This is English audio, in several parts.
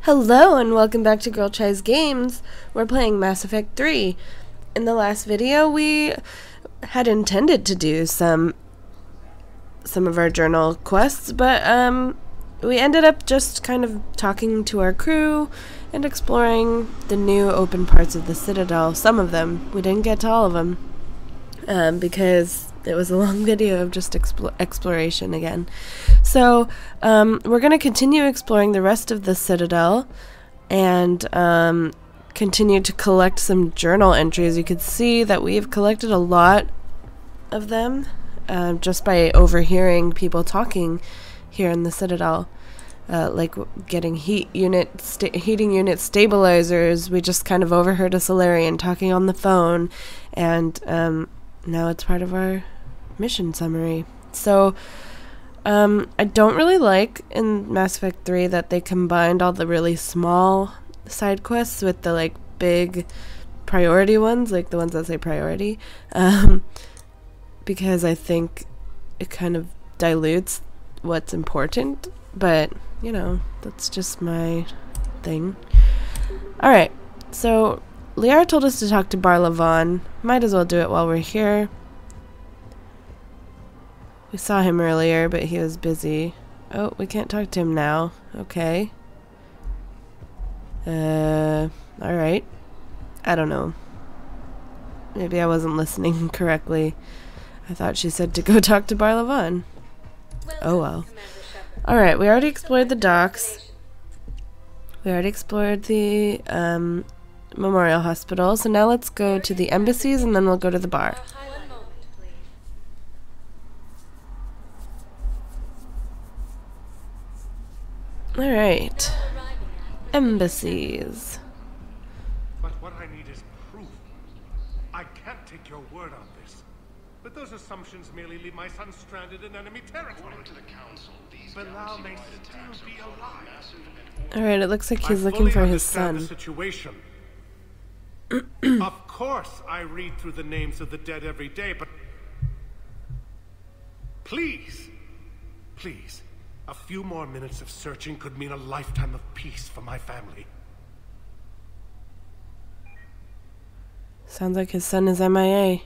Hello and welcome back to Girl Tries Games. We're playing Mass Effect 3. In the last video we had intended to do some of our journal quests, but we ended up just kind of talking to our crew and exploring the new open parts of the Citadel. Some of them. We didn't get to all of them because it was a long video of just exploration again. So we're going to continue exploring the rest of the Citadel and continue to collect some journal entries. You could see that we've collected a lot of them just by overhearing people talking here in the Citadel. Like getting heating unit stabilizers. We just kind of overheard a Solarian talking on the phone, and now it's part of our mission summary. So I don't really like in Mass Effect 3 that they combined all the really small side quests with the like big priority ones, like the ones that say priority, because I think it kind of dilutes what's important, but you know, that's just my thing. Alright, so Liara told us to talk to Barlavon. Might as well do it while we're here. We saw him earlier, but he was busy. Oh, we can't talk to him now. Okay. Alright. I don't know. Maybe I wasn't listening correctly. I thought she said to go talk to Barlavon. Oh well. Alright, we already explored the docks. We already explored the Memorial Hospital, so now let's go to the embassies and then we'll go to the bar. Alright. Embassies. But what I need is proof. I can't take your word on this. But those assumptions merely leave my son stranded in enemy territory. According to the council, these Bilal may still be alive. Alright, it looks like he's looking for his son. The situation. Of course I read through the names of the dead every day, but please, please, a few more minutes of searching could mean a lifetime of peace for my family. Sounds like his son is MIA.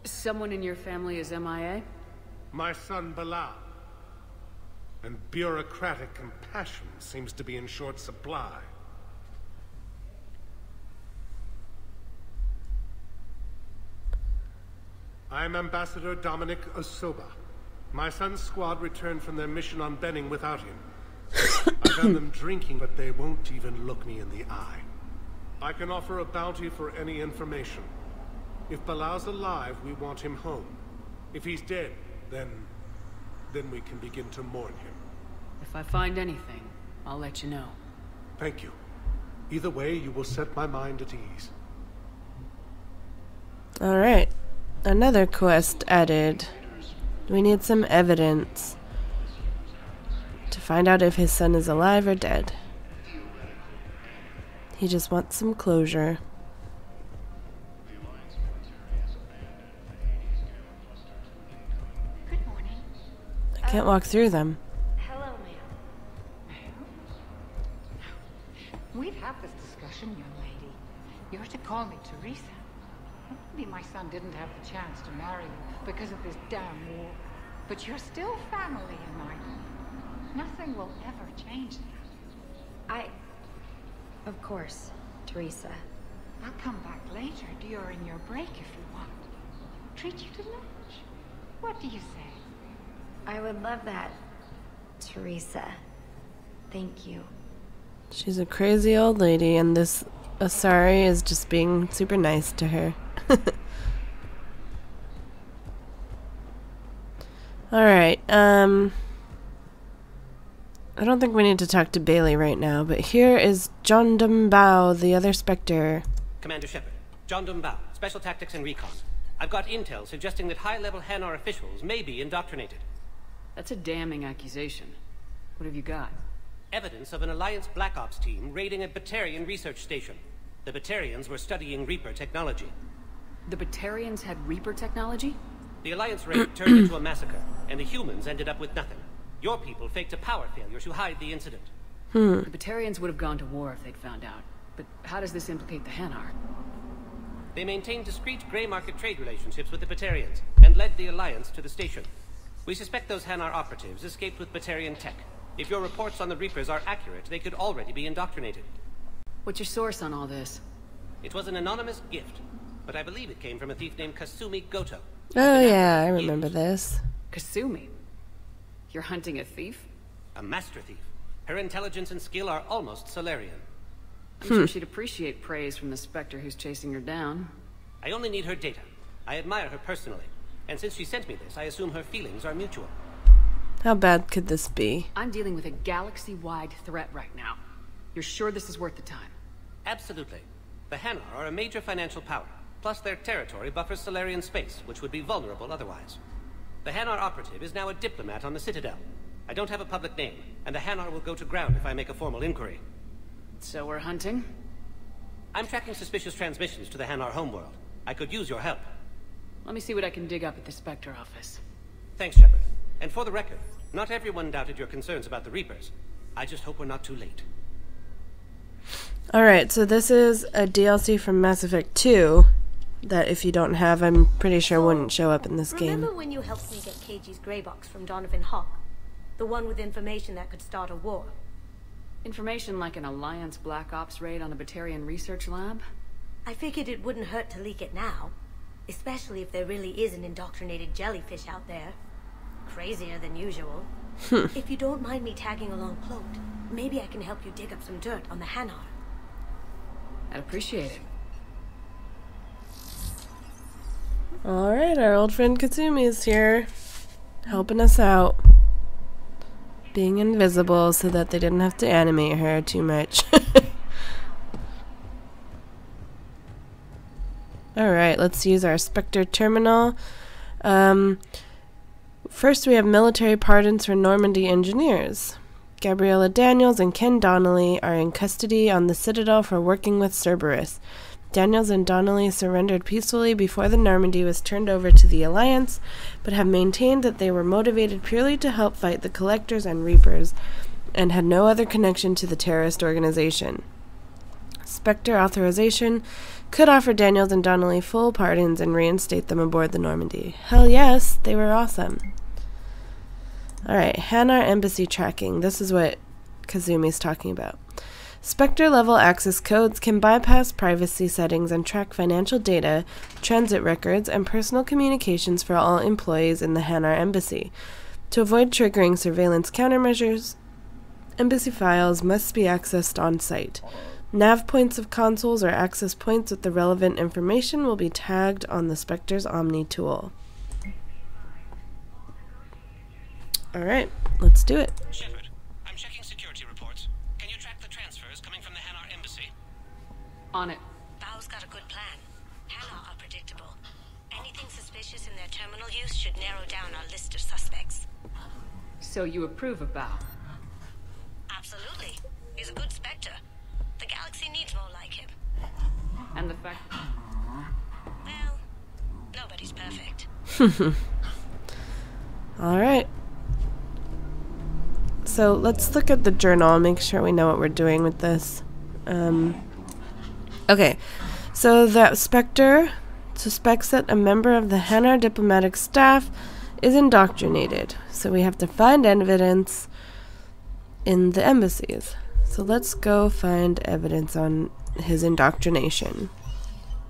Someone in your family is MIA? My son Bilal. And bureaucratic compassion seems to be in short supply. I'm Ambassador Dominic Osoba. My son's squad returned from their mission on Benning without him. I found them drinking, but they won't even look me in the eye. I can offer a bounty for any information. If Bilal's alive, we want him home. If he's dead, then we can begin to mourn him. If I find anything, I'll let you know. Thank you. Either way, you will set my mind at ease. Alright. Another quest added. We need some evidence to find out if his son is alive or dead. He just wants some closure. Good morning. I can't walk through them. Hello, ma'am. We've had this discussion, young lady. You're to call me Teresa. Maybe my son didn't have the chance to marry you because of this damn war. But you're still family in my home. Nothing will ever change that. Of course, Teresa. I'll come back later during your break if you want. Treat you to lunch. What do you say? I would love that, Teresa. Thank you. She's a crazy old lady, and this Asari is just being super nice to her. Alright, I don't think we need to talk to Bailey right now, but here is John Dumbao, the other Spectre. Commander Shepard, John Dumbao, Special Tactics and Recon. I've got intel suggesting that high-level Hanar officials may be indoctrinated. That's a damning accusation. What have you got? Evidence of an Alliance Black Ops team raiding a Batarian research station. The Batarians were studying Reaper technology. The Batarians had Reaper technology? The Alliance raid turned into a massacre, and the humans ended up with nothing. Your people faked a power failure to hide the incident. The Batarians would have gone to war if they'd found out. But how does this implicate the Hanar? They maintained discreet grey market trade relationships with the Batarians, and led the Alliance to the station. We suspect those Hanar operatives escaped with Batarian tech. If your reports on the Reapers are accurate, they could already be indoctrinated. What's your source on all this? It was an anonymous gift, but I believe it came from a thief named Kasumi Goto. Oh yeah, I remember this. Kasumi? You're hunting a thief? A master thief. Her intelligence and skill are almost Solarian. I'm sure she'd appreciate praise from the Spectre who's chasing her down. I only need her data. I admire her personally, and since she sent me this, I assume her feelings are mutual. How bad could this be? I'm dealing with a galaxy-wide threat right now. You're sure this is worth the time? Absolutely. The Hanar are a major financial power, plus their territory buffers Solarian space, which would be vulnerable otherwise. The Hanar operative is now a diplomat on the Citadel. I don't have a public name, and the Hanar will go to ground if I make a formal inquiry. So we're hunting? I'm tracking suspicious transmissions to the Hanar homeworld. I could use your help. Let me see what I can dig up at the Spectre office. Thanks, Shepard. And for the record, not everyone doubted your concerns about the Reapers. I just hope we're not too late. Alright, so this is a DLC from Mass Effect 2 that if you don't have, I'm pretty sure wouldn't show up in this game. Remember when you helped me get KG's grey box from Donovan Hawk? The one with information that could start a war? Information like an Alliance Black Ops raid on a Batarian research lab? I figured it wouldn't hurt to leak it now. Especially if there really is an indoctrinated jellyfish out there. Crazier than usual. If you don't mind me tagging along cloaked, maybe I can help you dig up some dirt on the Hanar. I'd appreciate it. Alright, our old friend Kasumi is here, helping us out. Being invisible so that they didn't have to animate her too much. Alright, let's use our Spectre terminal. First we have military pardons for Normandy engineers. Gabriella Daniels and Ken Donnelly are in custody on the Citadel for working with Cerberus. Daniels and Donnelly surrendered peacefully before the Normandy was turned over to the Alliance, but have maintained that they were motivated purely to help fight the Collectors and Reapers, and had no other connection to the terrorist organization. Spectre authorization could offer Daniels and Donnelly full pardons and reinstate them aboard the Normandy. Hell yes, they were awesome. Alright, Hanar Embassy tracking. This is what Kazumi's talking about. Spectre level access codes can bypass privacy settings and track financial data, transit records, and personal communications for all employees in the Hanar Embassy. To avoid triggering surveillance countermeasures, embassy files must be accessed on site. Nav points of consoles or access points with the relevant information will be tagged on the Spectre's Omni tool. Alright, let's do it. Shepard, I'm checking security reports. Can you track the transfers coming from the Hanar Embassy? On it. Bao's got a good plan. Hanar are predictable. Anything suspicious in their terminal use should narrow down our list of suspects. So you approve of Bao? Absolutely. He's a good Spectre. The galaxy needs more like him. And the fact... Well, nobody's perfect. Alright. So let's look at the journal and make sure we know what we're doing with this. Okay, so that Spectre suspects that a member of the Hanar diplomatic staff is indoctrinated. So we have to find evidence in the embassies. So let's go find evidence on his indoctrination.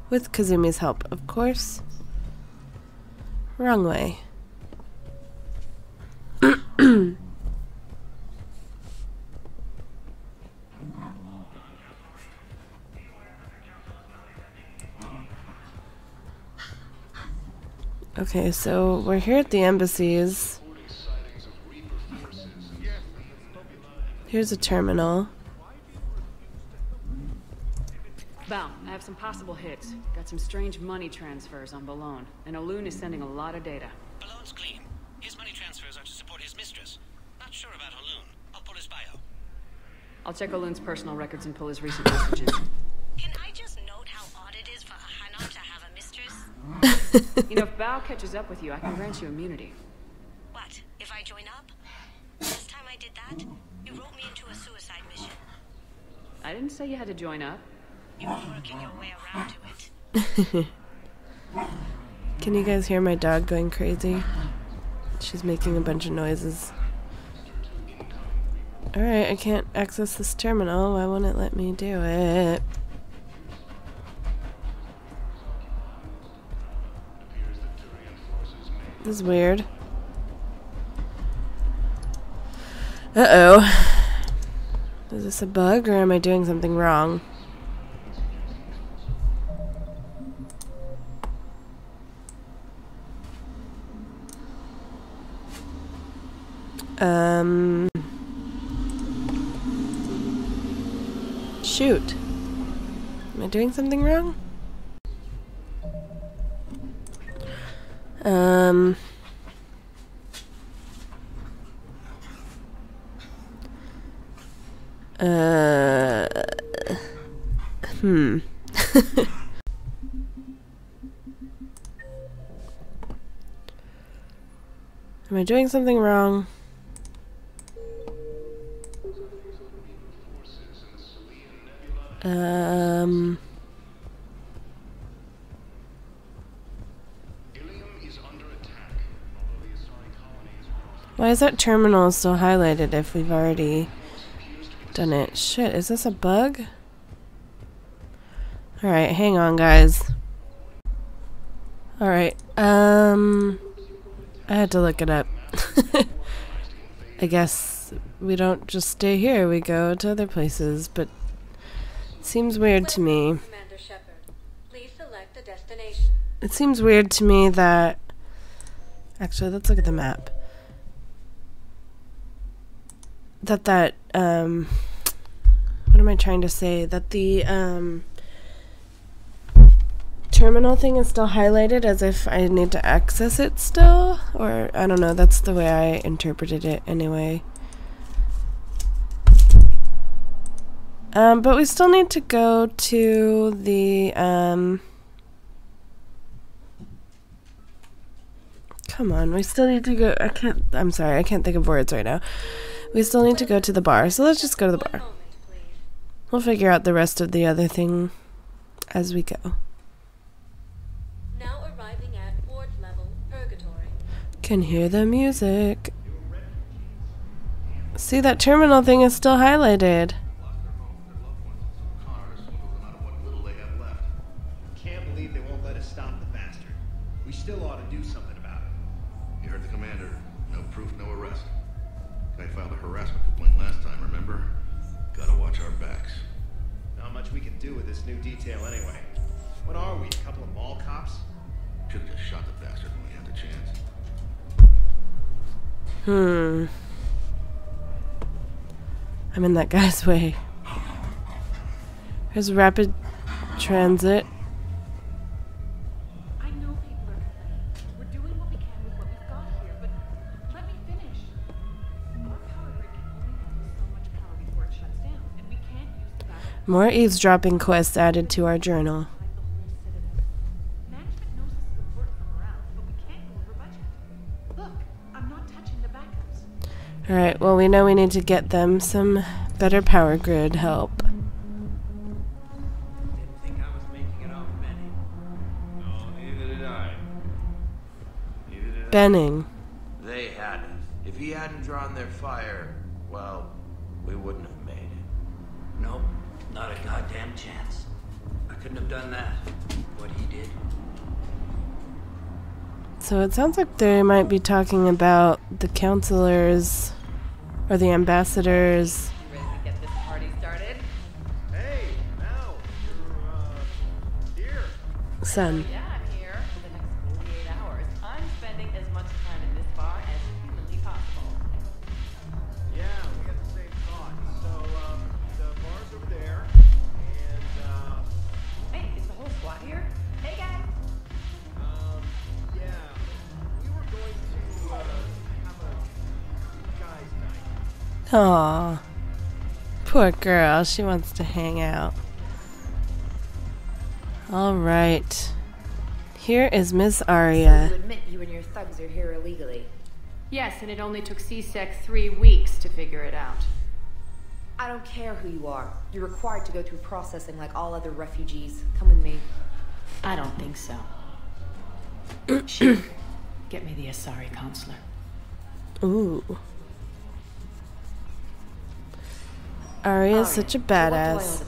With Kazumi's help, of course. Wrong way. Okay, so we're here at the embassies. Here's a terminal. Bao, I have some possible hits. Got some strange money transfers on Balone, and Olun is sending a lot of data. Balone's clean. His money transfers are to support his mistress. Not sure about Olun. I'll pull his bio. I'll check Olun's personal records and pull his recent messages. Can I just note how odd it is for a Hanar to have a mistress? You know, if Bao catches up with you, I can grant you immunity. What, if I join up? that? You wrote me into a suicide mission. I didn't say you had to join up. You were working your way around to it. Can you guys hear my dog going crazy? She's making a bunch of noises. Alright, I can't access this terminal. Why won't it let me do it? This is weird. Uh-oh. Is this a bug or am I doing something wrong? Shoot. Am I doing something wrong? Am I doing something wrong? Why is that terminal still highlighted if we've already done it? Shit, is this a bug? Alright, hang on, guys. Alright, I had to look it up. I guess we don't just stay here, we go to other places, but it seems weird to me. Commander Shepard, please select a destination. It seems weird to me that... Actually, let's look at the map. What am I trying to say? That the, terminal thing is still highlighted as if I need to access it still? Or, I don't know, that's the way I interpreted it anyway. But we still need to go to the, come on, we still need to go, I'm sorry, I can't think of words right now. We still need to go to the bar, so let's just go to the bar. We'll figure out the rest of the other thing as we go. Now arriving at ward level purgatory. Can hear the music. See, that terminal thing is still highlighted. Can't believe they won't let us stop the bastard. We still ought to do something about it. You heard the commander. No proof, no arrest. Guy filed a harassment complaint last time, remember? Gotta watch our backs. Not much we can do with this new detail anyway. What are we, a couple of mall cops? Should've just shot the bastard when we had the chance. I'm in that guy's way. Here's rapid transit. I know people are complaining. We're doing what we can with what we've got here, but let me finish. Our power grid can only handle so much power before it shuts down, and we can't use the backup. More eavesdropping quests added to our journal. Management knows this is important for morale, but we can't go over budget. Look, I'm not touching the backups. Alright, well we know we need to get them some better power grid help. Didn't think I was making it off Benning. No, neither did I. Neither did I. Benning. They had us. If he hadn't drawn their fire, well, we wouldn't have made it. Nope, not a goddamn chance. I couldn't have done that. What he did. So it sounds like they might be talking about the counselors or the ambassadors. You ready to get this party started? Hey, Mel, you're, here. Son. Yeah, I'm here for the next 48 hours. I'm spending as much time in this bar as humanly possible. Yeah, we got the same thought. So, the bar's over there, and, Hey, is the whole squad here? Hey, guys! yeah, we were going to, have a guys' night. Aww. Poor girl, she wants to hang out. Alright. Here is Miss You Aria. admit you and your thugs are here illegally. Yes, and it only took CSEC 3 weeks to figure it out. I don't care who you are. You're required to go through processing like all other refugees. Come with me. I don't think so. Sheik, get me the Asari consular. Ooh. Arya's such a badass.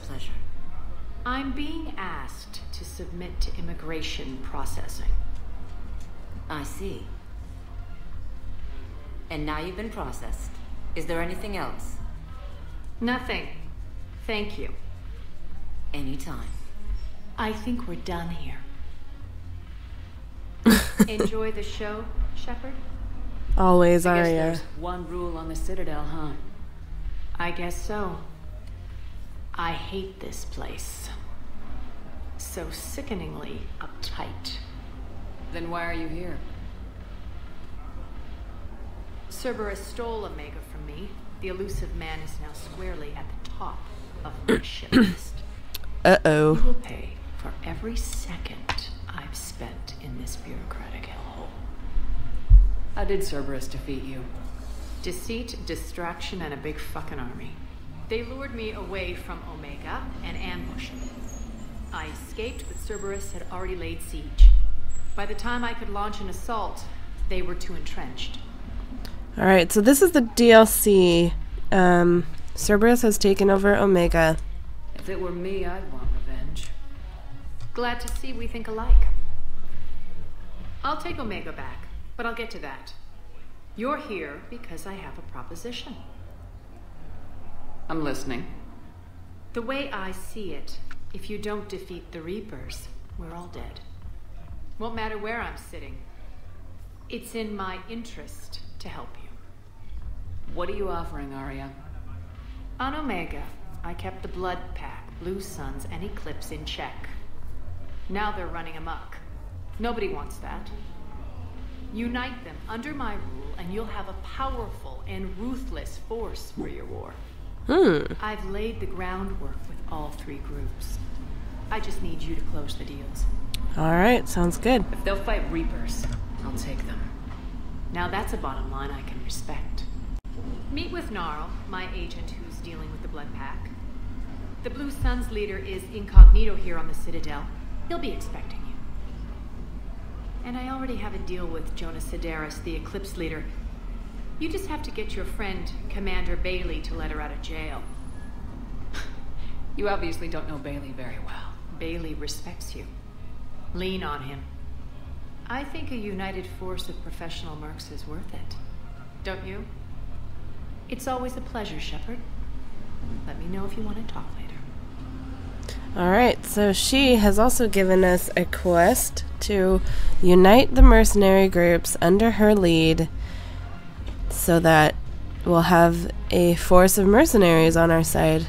I'm being asked to submit to immigration processing. I see. And now you've been processed. Is there anything else? Nothing. Thank you. Anytime. I think we're done here. Enjoy the show, Shepard? Always, I guess Arya. there's one rule on the Citadel, huh? I guess so. I hate this place. So sickeningly uptight. Then why are you here? Cerberus stole Omega from me. The elusive man is now squarely at the top of my ship list. Uh-oh. You will pay for every second I've spent in this bureaucratic hellhole. How did Cerberus defeat you? Deceit, distraction, and a big fucking army. They lured me away from Omega and ambushed me. I escaped, but Cerberus had already laid siege. By the time I could launch an assault, they were too entrenched. Alright, so this is the DLC. Cerberus has taken over Omega. If it were me, I'd want revenge. Glad to see we think alike. I'll take Omega back, but I'll get to that. You're here because I have a proposition. I'm listening. The way I see it, if you don't defeat the Reapers, we're all dead. Won't matter where I'm sitting. It's in my interest to help you. What are you offering, Arya? On Omega, I kept the Blood Pack, Blue Suns, and Eclipse in check. Now they're running amok. Nobody wants that. Unite them under my rule, and you'll have a powerful and ruthless force for your war. I've laid the groundwork with all 3 groups. I just need you to close the deals. Alright, sounds good. If they'll fight Reapers, I'll take them. Now that's a bottom line I can respect. Meet with Gnarl, my agent who's dealing with the Blood Pack. The Blue Suns leader is incognito here on the Citadel. He'll be expecting you. And I already have a deal with Jonas Sidaris, the Eclipse leader. You just have to get your friend, Commander Bailey, to let her out of jail. You obviously don't know Bailey very well. Bailey respects you. Lean on him. I think a united force of professional mercs is worth it. Don't you? It's always a pleasure, Shepard. Let me know if you want to talk later. Alright, so she has also given us a quest to unite the mercenary groups under her lead so that we'll have a force of mercenaries on our side.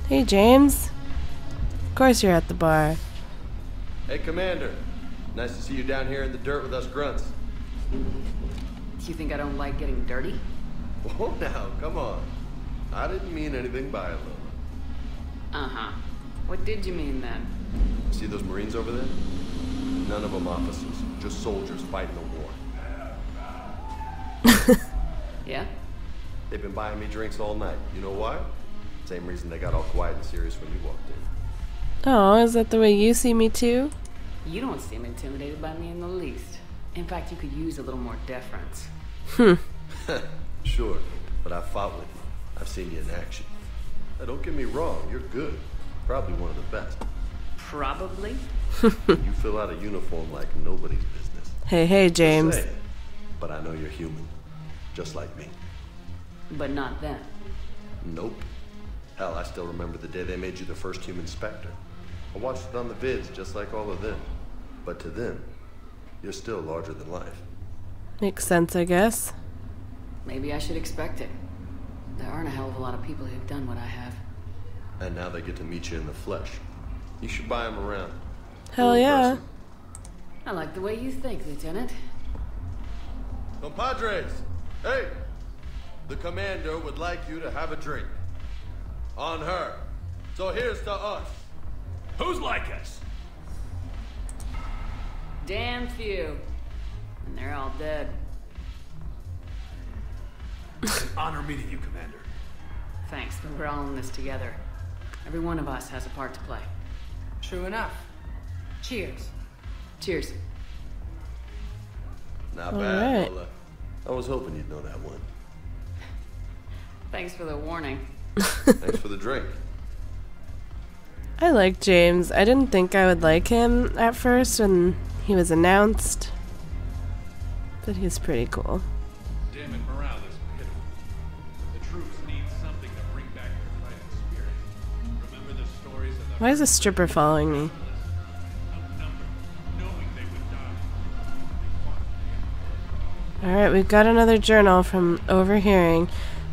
Hey, James. Of course you're at the bar. Hey, Commander. Nice to see you down here in the dirt with us grunts. Do you think I don't like getting dirty? Oh, now, come on. I didn't mean anything by it, Lola. Uh-huh. What did you mean then? See those Marines over there? None of them officers, just soldiers fighting a war. Yeah? They've been buying me drinks all night. You know why? Same reason they got all quiet and serious when you walked in. Oh, is that the way you see me too? You don't seem intimidated by me in the least. In fact, you could use a little more deference. Sure, but I've fought with you. I've seen you in action. Now, don't get me wrong, you're good. Probably one of the best. Probably? You fill out a uniform like nobody's business. Hey, James. Just saying. But I know you're human. Just like me. But not then. Nope. Hell, I still remember the day they made you the first human Spectre. I watched it on the vids, just like all of them. But to them, you're still larger than life. Makes sense, I guess. Maybe I should expect it. There aren't a hell of a lot of people who've done what I have. And now they get to meet you in the flesh. You should buy them around. Hell yeah. I like the way you think, Lieutenant. Compadres! Hey! The commander would like you to have a drink. On her. So here's to us. Who's like us? damn few. And they're all dead. It's an honor meeting you, Commander. Thanks, but we're all in this together. Every one of us has a part to play. True enough. Cheers. Cheers. Not All bad, right. Lola. I was hoping you'd know that one. Thanks for the warning. Thanks for the drink. I like James. I didn't think I would like him at first when he was announced, but he's pretty cool. Damn it, morale is pitiful. The troops need something to bring back their fighting spirit. Remember the stories of the Why is a stripper following me? outnumbered, knowing they would die. Alright, we've got another journal from overhearing.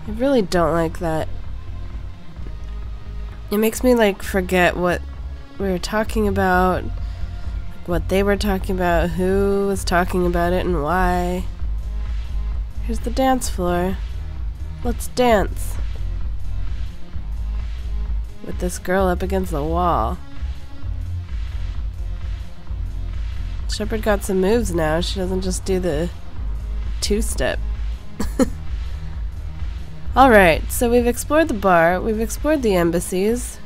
I really don't like that. It makes me like forget what we were talking about, like what they were talking about, who was talking about it, and why. Here's the dance floor. Let's dance. With this girl up against the wall. Shepard got some moves now. She doesn't just do the two-step. Alright, so we've explored the bar, we've explored the embassies,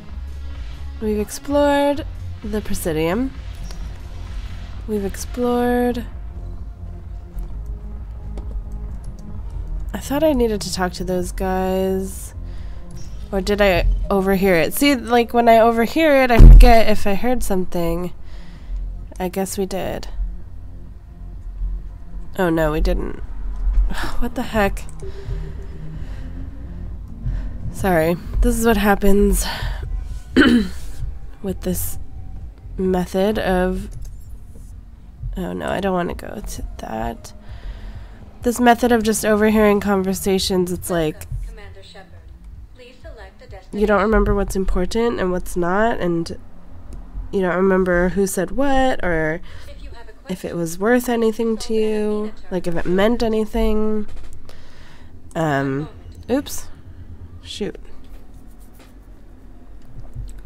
we've explored the Presidium, we've explored... I thought I needed to talk to those guys, or did I overhear it? See, like when I overhear it, I forget if I heard something. I guess we did. Oh no, we didn't. What the heck? Sorry, this is what happens with this method of... Oh no, I don't want to go to that. This method of just overhearing conversations, it's like... Commander Shepard. Please select a You don't remember what's important and what's not, and you don't remember who said what, or if it was worth anything to you, like if it meant anything. Oops. Shoot.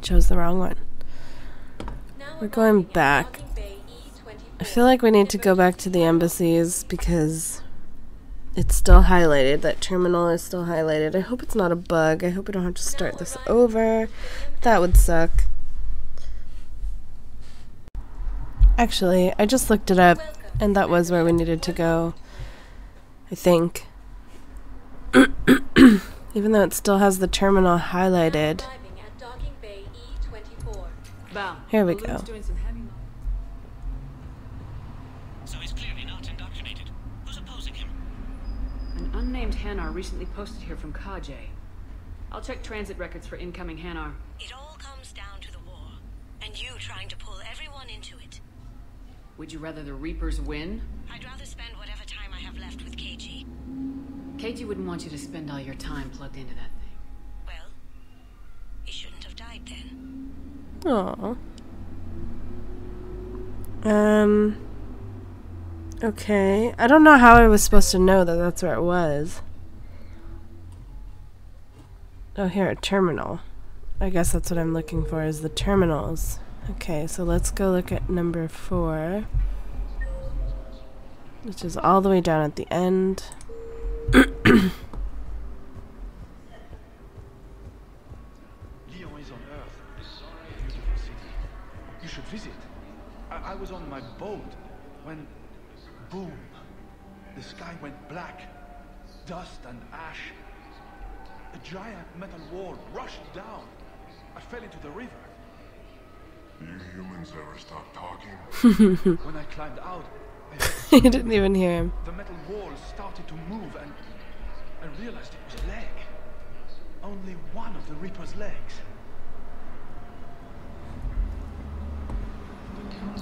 Chose the wrong one. We're going back. I feel like we need to go back to the embassies because it's still highlighted. That terminal is still highlighted. I hope it's not a bug. I hope we don't have to start this over. That would suck. Actually, I just looked it up and that was where we needed to go. I think. Even though it still has the terminal highlighted. Here we go. So he's clearly not indoctrinated. Who's opposing him? An unnamed Hanar recently posted here from Kajay. I'll check transit records for incoming Hanar. It all comes down to the war, and you trying to pull everyone into it. Would you rather the Reapers win? I'd rather spend whatever time I have left with KG. KG wouldn't want you to spend all your time plugged into that thing. Well, he shouldn't have died then. Aww. Okay. I don't know how I was supposed to know that that's where it was. Oh, here, a terminal. I guess that's what I'm looking for, is the terminals. Okay, so let's go look at number 4. Which is all the way down at the end. Lyon is on Earth. A beautiful city. You should visit. I was on my boat when, boom, the sky went black. Dust and ash. A giant metal wall rushed down. I fell into the river. You humans ever stop talking? When I climbed out, I didn't even hear him. the metal wall started to move and I realized it was a leg. Only one of the Reaper's legs.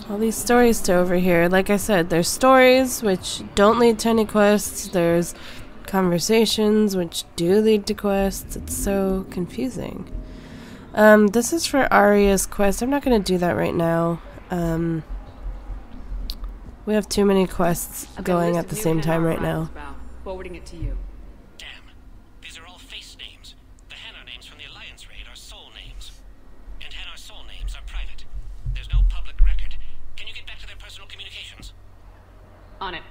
All these stories to overhear. Like I said, there's stories which don't lead to any quests. There's conversations which do lead to quests. It's so confusing. This is for Arya's quest. I'm not going to do that right now. We have too many quests going at the same time right now. Forwarding it to you. Damn. These are all face names. The Hanar names from the Alliance raid are soul names. And Hanar soul names are private. There's no public record. Can you get back to their personal communication? On it.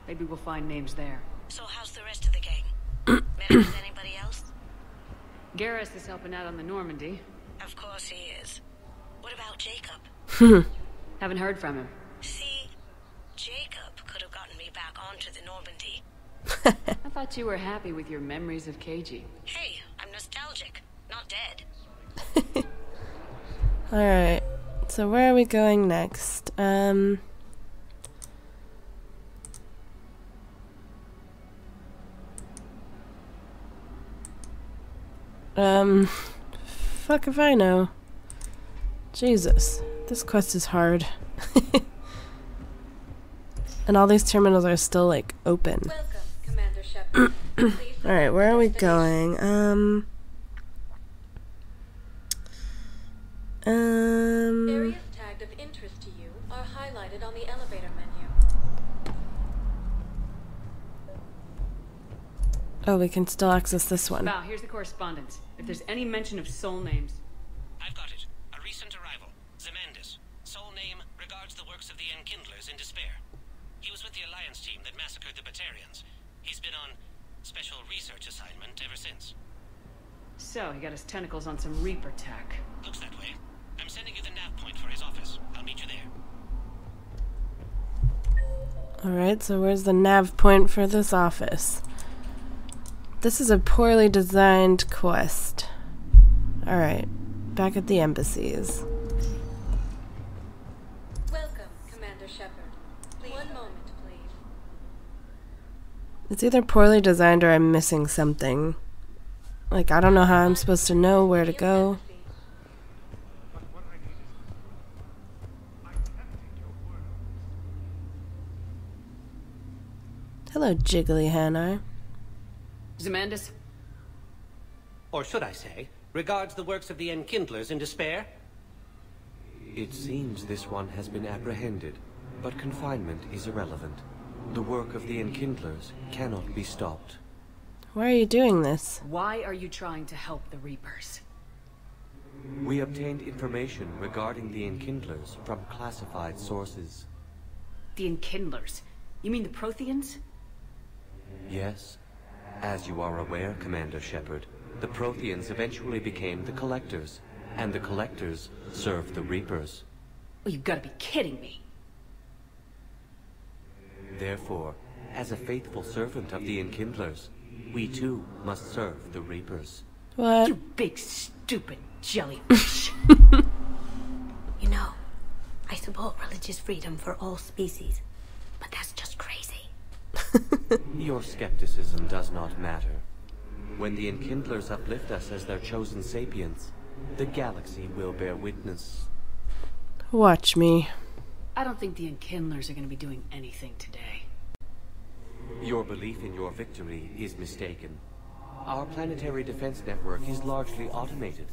Maybe we'll find names there. So how's the rest of the gang? Met with anybody else? Garrus is helping out on the Normandy. Of course he is. What about Jacob? Haven't heard from him. See, Jacob could have gotten me back onto the Normandy. I thought you were happy with your memories of KG. Hey, I'm nostalgic, not dead. Alright. So where are we going next? Fuck if I know. Jesus. This quest is hard. And all these terminals are still, like, open. Welcome, Commander Shepard. Alright, where are we going? Areas tagged of interest to you are highlighted on the elevator menu. Oh, we can still access this one. Val, here's the correspondence. If there's any mention of soul names. I've got it. A recent arrival. Zemandis. Soul name regards the works of the Enkindlers in despair. He was with the Alliance team that massacred the Batarians. He's been on special research assignment ever since. So, he got his tentacles on some Reaper tech. Looks that way. I'm sending you the nav point for his office. I'll meet you there. Alright, so where's the nav point for this office? This is a poorly designed quest. Alright, back at the embassies. Welcome, Commander Shepard. 1 moment, please. It's either poorly designed or I'm missing something. Like, I don't know how I'm supposed to know where to go. Hello, Jiggly Hanar. Zemandis? Or should I say, regards the works of the Enkindlers in despair? It seems this one has been apprehended, but confinement is irrelevant. The work of the Enkindlers cannot be stopped. Why are you doing this? Why are you trying to help the Reapers? We obtained information regarding the Enkindlers from classified sources. The Enkindlers? You mean the Protheans? Yes. As you are aware, Commander Shepard, the Protheans eventually became the Collectors, and the Collectors served the Reapers. Well, you've got to be kidding me. Therefore, as a faithful servant of the Enkindlers, we too must serve the Reapers. What? You big stupid jellyfish. You know, I support religious freedom for all species, but that's just crazy. Your skepticism does not matter. When the Enkindlers uplift us as their chosen sapients, the galaxy will bear witness. Watch me. I don't think the Enkindlers are going to be doing anything today. Your belief in your victory is mistaken. Our planetary defense network is largely automated.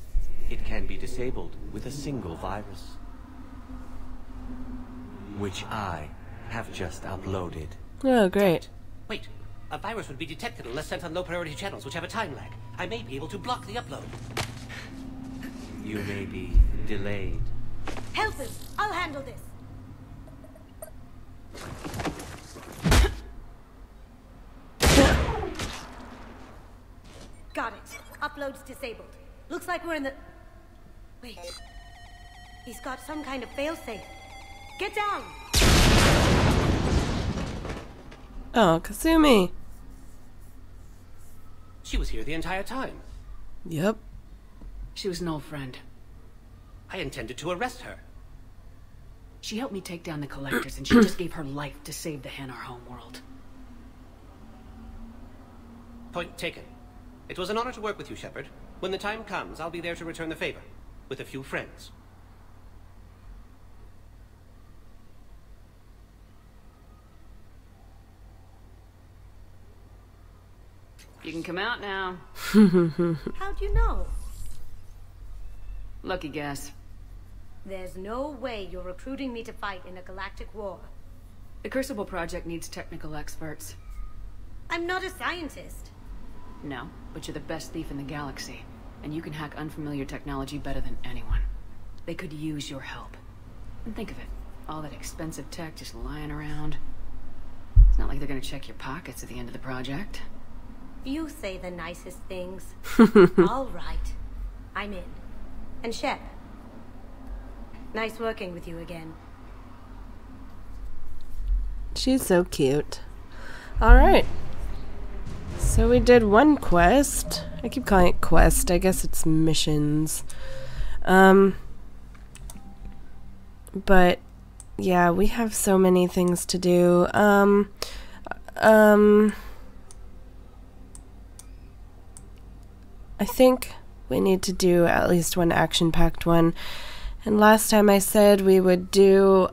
It can be disabled with a single virus, which I have just uploaded. Oh, great. Wait, a virus would be detected unless sent on low-priority channels, which have a time lag. I may be able to block the upload. You may be delayed. Help him! I'll handle this! Got it. Upload's disabled. Looks like we're in the... Wait. He's got some kind of failsafe. Get down! Oh, Kasumi. She was here the entire time. Yep. She was an old friend. I intended to arrest her. She helped me take down the Collectors, and she just gave her life to save the Hanar homeworld. Point taken. It was an honor to work with you, Shepard. When the time comes, I'll be there to return the favor. With a few friends. You can come out now. How'd you know? Lucky guess. There's no way you're recruiting me to fight in a galactic war. The Crucible Project needs technical experts. I'm not a scientist. No, but you're the best thief in the galaxy. And you can hack unfamiliar technology better than anyone. They could use your help. And think of it. All that expensive tech just lying around. It's not like they're gonna check your pockets at the end of the project. You say the nicest things. All right. I'm in. And Shep. Nice working with you again. She's so cute. Alright. So we did one quest. I keep calling it quest. I guess it's missions. But yeah, we have so many things to do. I think we need to do at least one action-packed one. And last time I said we would do,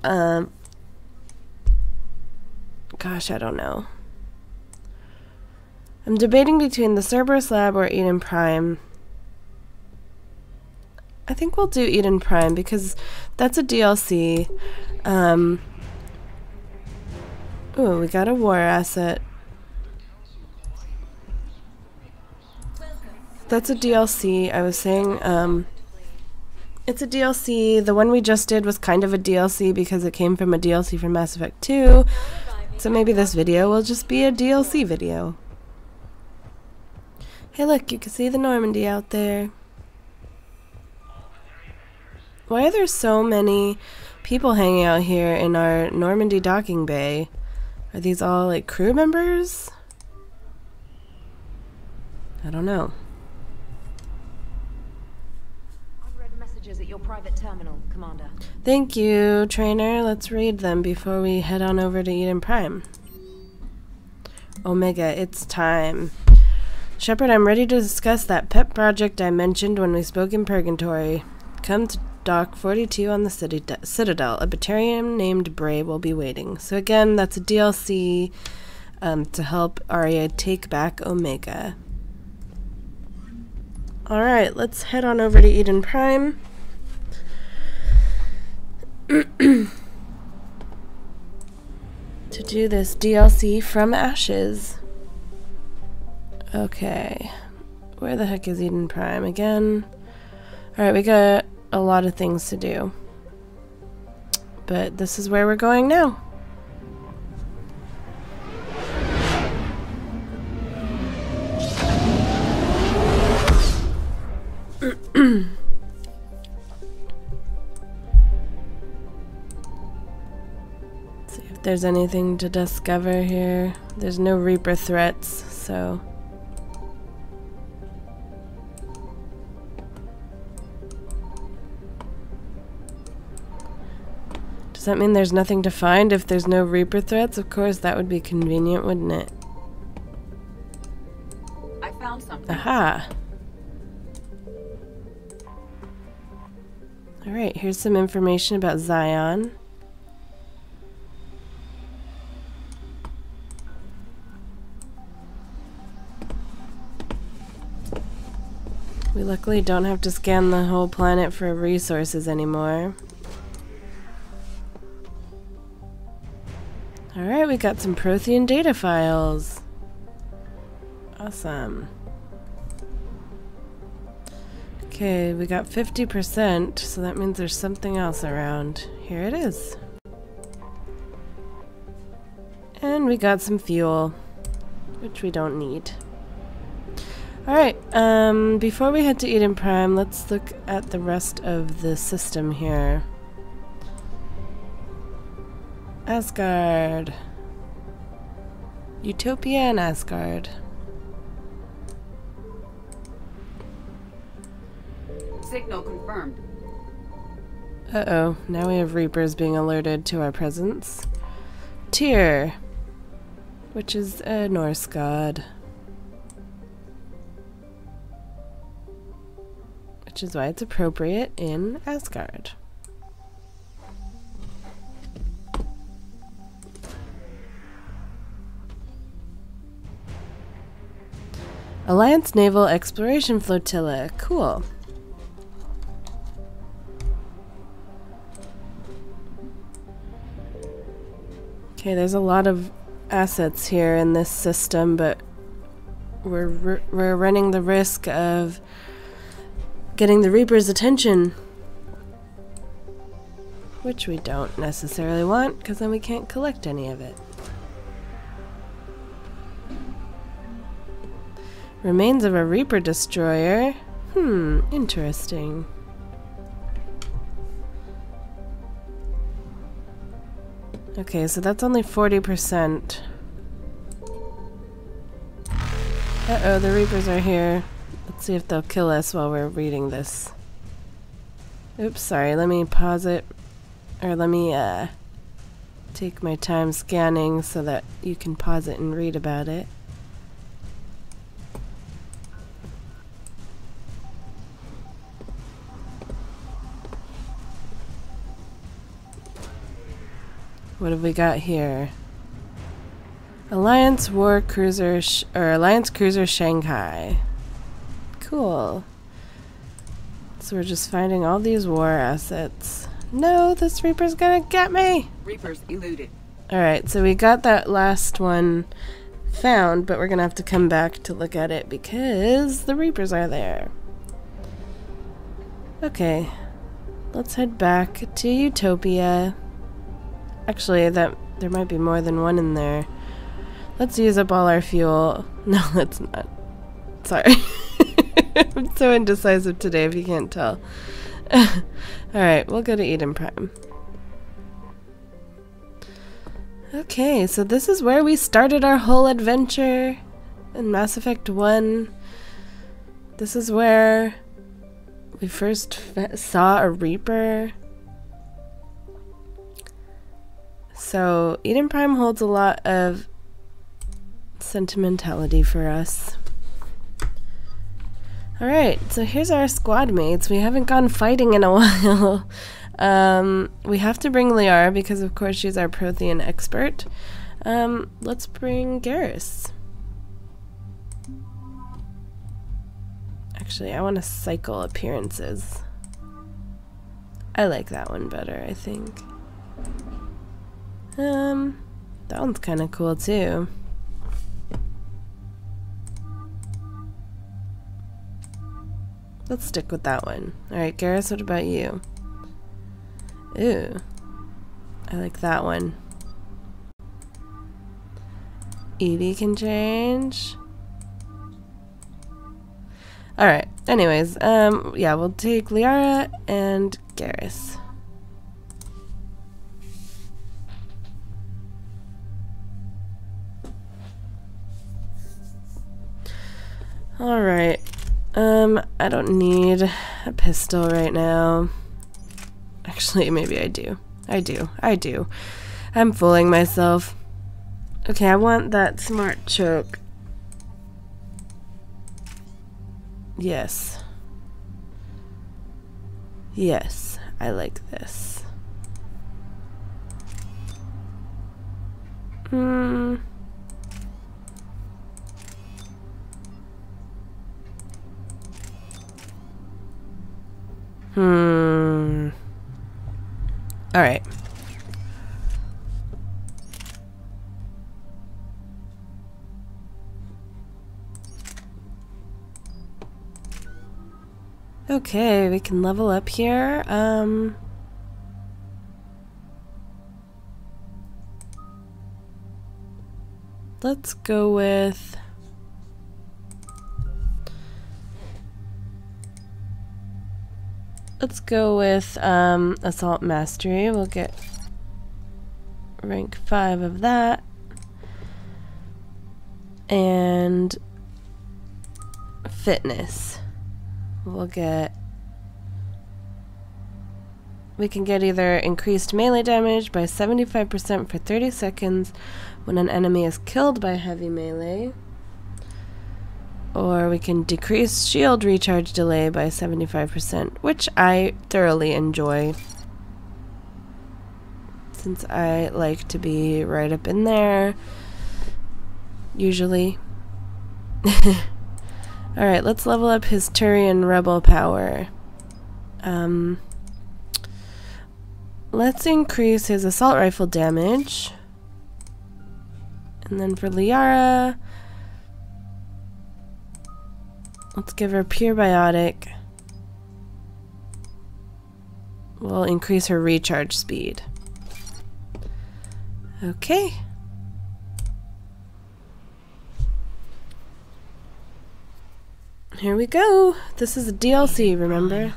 gosh, I don't know. I'm debating between the Cerberus lab or Eden Prime. I think we'll do Eden Prime because that's a DLC. Ooh, we got a war asset. That's a DLC. I was saying, it's a DLC. The one we just did was kind of a DLC because it came from a DLC from Mass Effect 2. So maybe this video will just be a DLC video. Hey look, you can see the Normandy out there. Why are there so many people hanging out here in our Normandy docking bay? Are these all like crew members? I don't know. I've read messages at your private terminal, Commander. Thank you, trainer. Let's read them before we head on over to Eden Prime. Omega, it's time. Shepard, I'm ready to discuss that pet project I mentioned when we spoke in Purgatory. Come to Dock 42 on the Citadel. A Batarian named Bray will be waiting. So again, that's a DLC to help Arya take back Omega. Alright, let's head on over to Eden Prime. To do this DLC from Ashes. Okay. Where the heck is Eden Prime again? Alright, we got a lot of things to do. But this is where we're going now. See if there's anything to discover here. There's no Reaper threats, so... Does that mean there's nothing to find if there's no Reaper threats? Of course, that would be convenient, wouldn't it? I found something. Aha! Alright, here's some information about Zion. We luckily don't have to scan the whole planet for resources anymore. Alright, we got some Prothean data files. Awesome. Okay, we got 50%, so that means there's something else around. Here it is. And we got some fuel, which we don't need. Alright, before we head to Eden Prime, let's look at the rest of the system here. Asgard. Utopia and Asgard. Signal confirmed. Uh-oh, now we have Reapers being alerted to our presence. Tyr, which is a Norse god. Which is why it's appropriate in Asgard. Alliance Naval Exploration Flotilla. Cool. Okay, there's a lot of assets here in this system, but we're running the risk of getting the Reaper's attention, which we don't necessarily want, because then we can't collect any of it. Remains of a Reaper destroyer. Interesting. Okay, so that's only 40%. Uh-oh, the Reapers are here. Let's see if they'll kill us while we're reading this. Oops, sorry, let me pause it. Or let me, take my time scanning so that you can pause it and read about it. What have we got here? Alliance War Cruiser, Alliance Cruiser Shanghai. Cool. So we're just finding all these war assets. No, this Reaper's gonna get me! Reapers eluded. Alright, so we got that last one found, but we're gonna have to come back to look at it because the Reapers are there. Okay. Let's head back to Utopia. Actually, there might be more than one in there. Let's use up all our fuel. No, let's not. Sorry. I'm so indecisive today, if you can't tell. Alright, we'll go to Eden Prime. Okay, so this is where we started our whole adventure in Mass Effect 1. This is where we first saw a Reaper. So, Eden Prime holds a lot of sentimentality for us. Alright, so here's our squad mates. We haven't gone fighting in a while. We have to bring Liara because of course she's our Prothean expert. Let's bring Garrus. Actually, I want to cycle appearances. I like that one better, I think. That one's kind of cool too. Let's stick with that one. Alright, Garrus, what about you? Ooh. I like that one. Edie can change. Alright, anyways, yeah, we'll take Liara and Garrus. Alright. I don't need a pistol right now. Actually, maybe I do. I do. I'm fooling myself. Okay, I want that smart choke. Yes. Yes, I like this. Alright. Okay, we can level up here. Let's go with Assault Mastery. We'll get rank 5 of that. And Fitness. We can get either increased melee damage by 75% for 30 seconds when an enemy is killed by heavy melee, or we can decrease shield recharge delay by 75%, which I thoroughly enjoy, since I like to be right up in there, usually. Alright, let's level up his Turian Rebel power. Let's increase his assault rifle damage. And then for Liara, let's give her Pure Biotic. We'll increase her recharge speed. Okay. Here we go. This is a DLC, remember?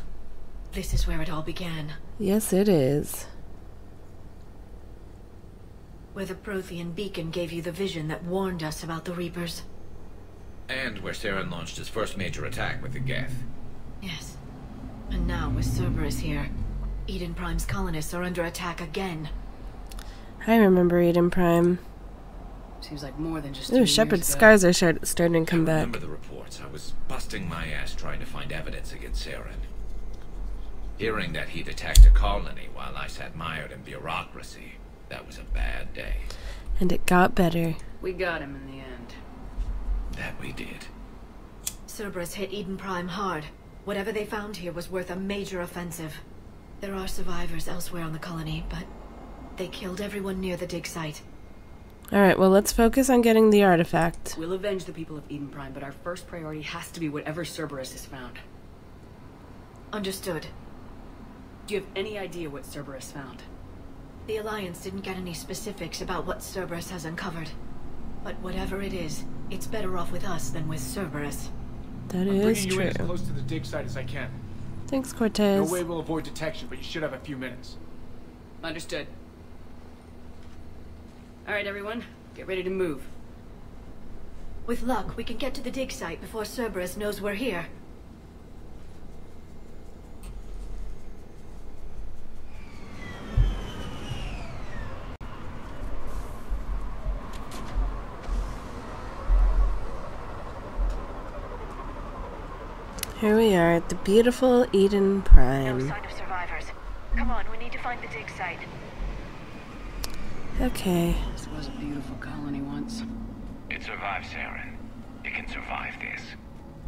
This is where it all began. Yes, it is. Where the Prothean beacon gave you the vision that warned us about the Reapers. And where Saren launched his first major attack with the Geth. Yes. And now with Cerberus here, Eden Prime's colonists are under attack again. I remember Eden Prime. Seems like more than just Ooh, Shepard's scars are starting to come back. I remember the reports. I was busting my ass trying to find evidence against Saren. Hearing that he'd attacked a colony while I sat mired in bureaucracy, that was a bad day. And it got better. We got him in the end. That we did. Cerberus hit Eden Prime hard. Whatever they found here was worth a major offensive. There are survivors elsewhere on the colony, but they killed everyone near the dig site. Alright, well, let's focus on getting the artifact. We'll avenge the people of Eden Prime, but our first priority has to be whatever Cerberus has found. Understood. Do you have any idea what Cerberus found? The Alliance didn't get any specifics about what Cerberus has uncovered. But whatever it is, it's better off with us than with Cerberus. That I'm is bringing you true. in as close to the dig site as I can. Thanks, Cortez. No way we'll avoid detection, but you should have a few minutes. Understood. Alright, everyone. Get ready to move. With luck, we can get to the dig site before Cerberus knows we're here. Here we are at the beautiful Eden Prime. No sign of survivors. Come on, we need to find the dig site. Okay. This was a beautiful colony once. It survived, Saren. It can survive this.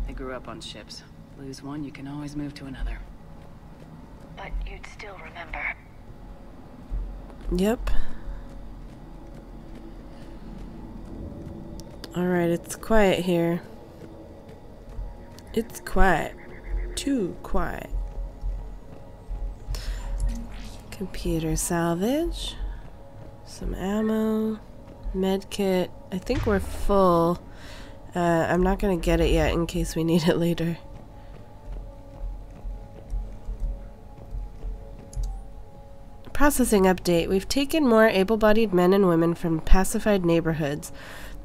They grew up on ships. Lose one, you can always move to another. But you'd still remember. Yep. Alright, it's quiet here. It's quiet. Too quiet. Computer salvage. Some ammo. Medkit. I think we're full. I'm not gonna get it yet in case we need it later. Processing update. We've taken more able-bodied men and women from pacified neighborhoods.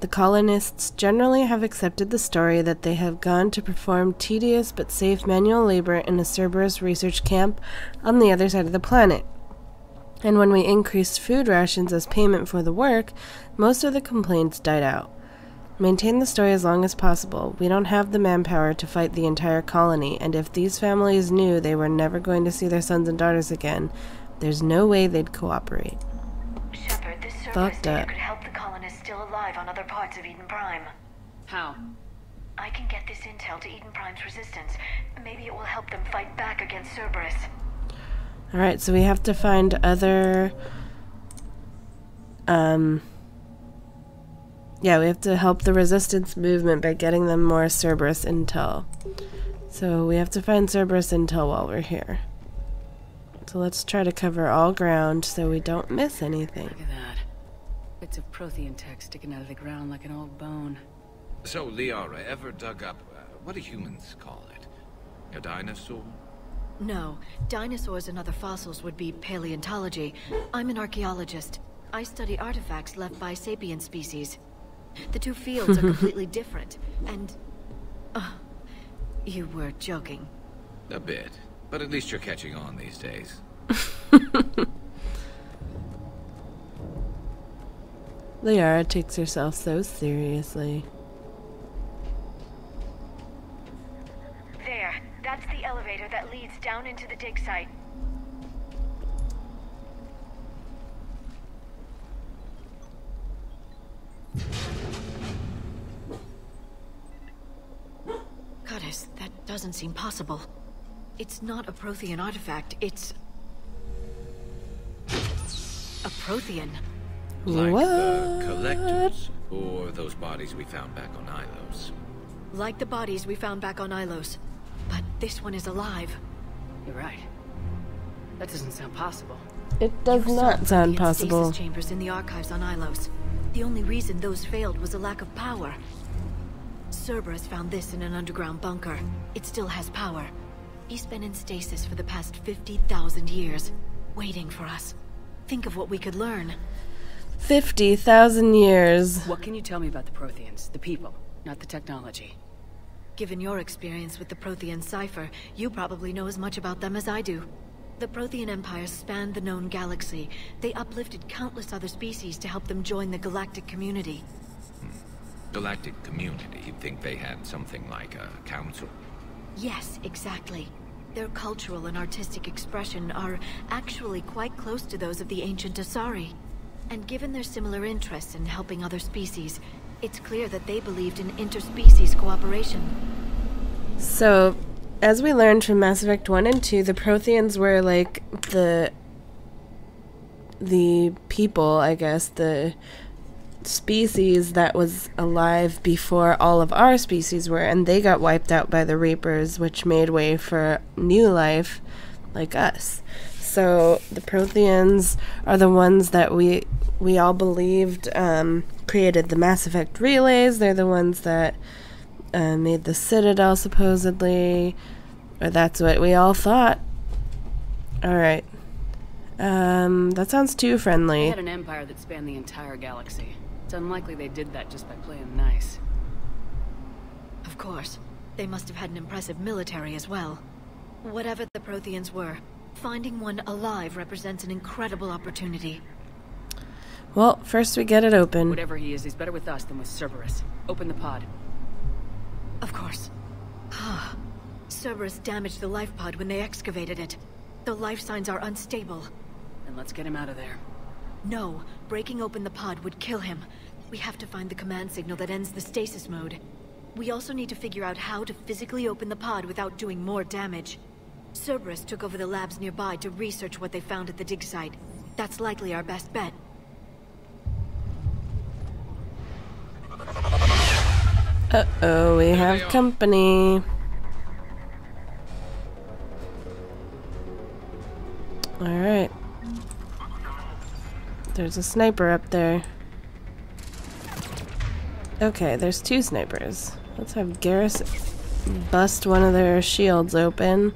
The colonists generally have accepted the story that they have gone to perform tedious but safe manual labor in a Cerberus research camp on the other side of the planet. And when we increased food rations as payment for the work, most of the complaints died out. Maintain the story as long as possible. We don't have the manpower to fight the entire colony, and if these families knew they were never going to see their sons and daughters again, there's no way they'd cooperate. Shepard, this Cerberus data could help the colonists still alive on other parts of Eden Prime. How? I can get this intel to Eden Prime's resistance. Maybe it will help them fight back against Cerberus. Alright, so we have to find other... Yeah, we have to help the resistance movement by getting them more Cerberus intel. So we have to find Cerberus intel while we're here. So let's try to cover all ground so we don't miss anything. Look at that. Bits of Prothean tech sticking out of the ground like an old bone. So, Liara, ever dug up, what do humans call it? A dinosaur? No. Dinosaurs and other fossils would be paleontology. I'm an archaeologist. I study artifacts left by sapient species. The two fields are completely different, and... you were joking. A bit. But at least you're catching on these days. Liara takes herself so seriously. There. That's the elevator that leads down into the dig site. Goddess, that doesn't seem possible. It's not a Prothean artifact, it's... a Prothean. Like the collectors, or those bodies we found back on Ilos. Like the bodies we found back on Ilos. But this one is alive. You're right. That doesn't sound possible. It does not sound possible. Stasis chambers in the archives on Ilos. The only reason those failed was a lack of power. Cerberus found this in an underground bunker. It still has power. He's been in stasis for the past 50,000 years, waiting for us. Think of what we could learn. 50,000 years. What can you tell me about the Protheans? The people, not the technology. Given your experience with the Prothean cipher, you probably know as much about them as I do. The Prothean Empire spanned the known galaxy. They uplifted countless other species to help them join the galactic community. Galactic community? You'd think they had something like a council? Yes, exactly. Their cultural and artistic expression are actually quite close to those of the ancient Asari. And given their similar interests in helping other species, it's clear that they believed in interspecies cooperation. So, as we learned from Mass Effect 1 and 2, the Protheans were like the people, I guess, the species that was alive before all of our species were, and they got wiped out by the Reapers, which made way for new life like us. So the Protheans are the ones that we all believed created the Mass Effect relays. They're the ones that made the Citadel, supposedly, or that's what we all thought. Alright. That sounds too friendly. They had an empire that spanned the entire galaxy. It's unlikely they did that just by playing nice. Of course. They must have had an impressive military as well. Whatever the Protheans were, finding one alive represents an incredible opportunity. Well, first we get it open. Whatever he is, he's better with us than with Cerberus. Open the pod. Of course. Cerberus damaged the life pod when they excavated it. The life signs are unstable. Then let's get him out of there. No, breaking open the pod would kill him. We have to find the command signal that ends the stasis mode. We also need to figure out how to physically open the pod without doing more damage. Cerberus took over the labs nearby to research what they found at the dig site. That's likely our best bet. Uh-oh, we have company. Alright. There's a sniper up there. Okay, there's two snipers. Let's have Garrus bust one of their shields open,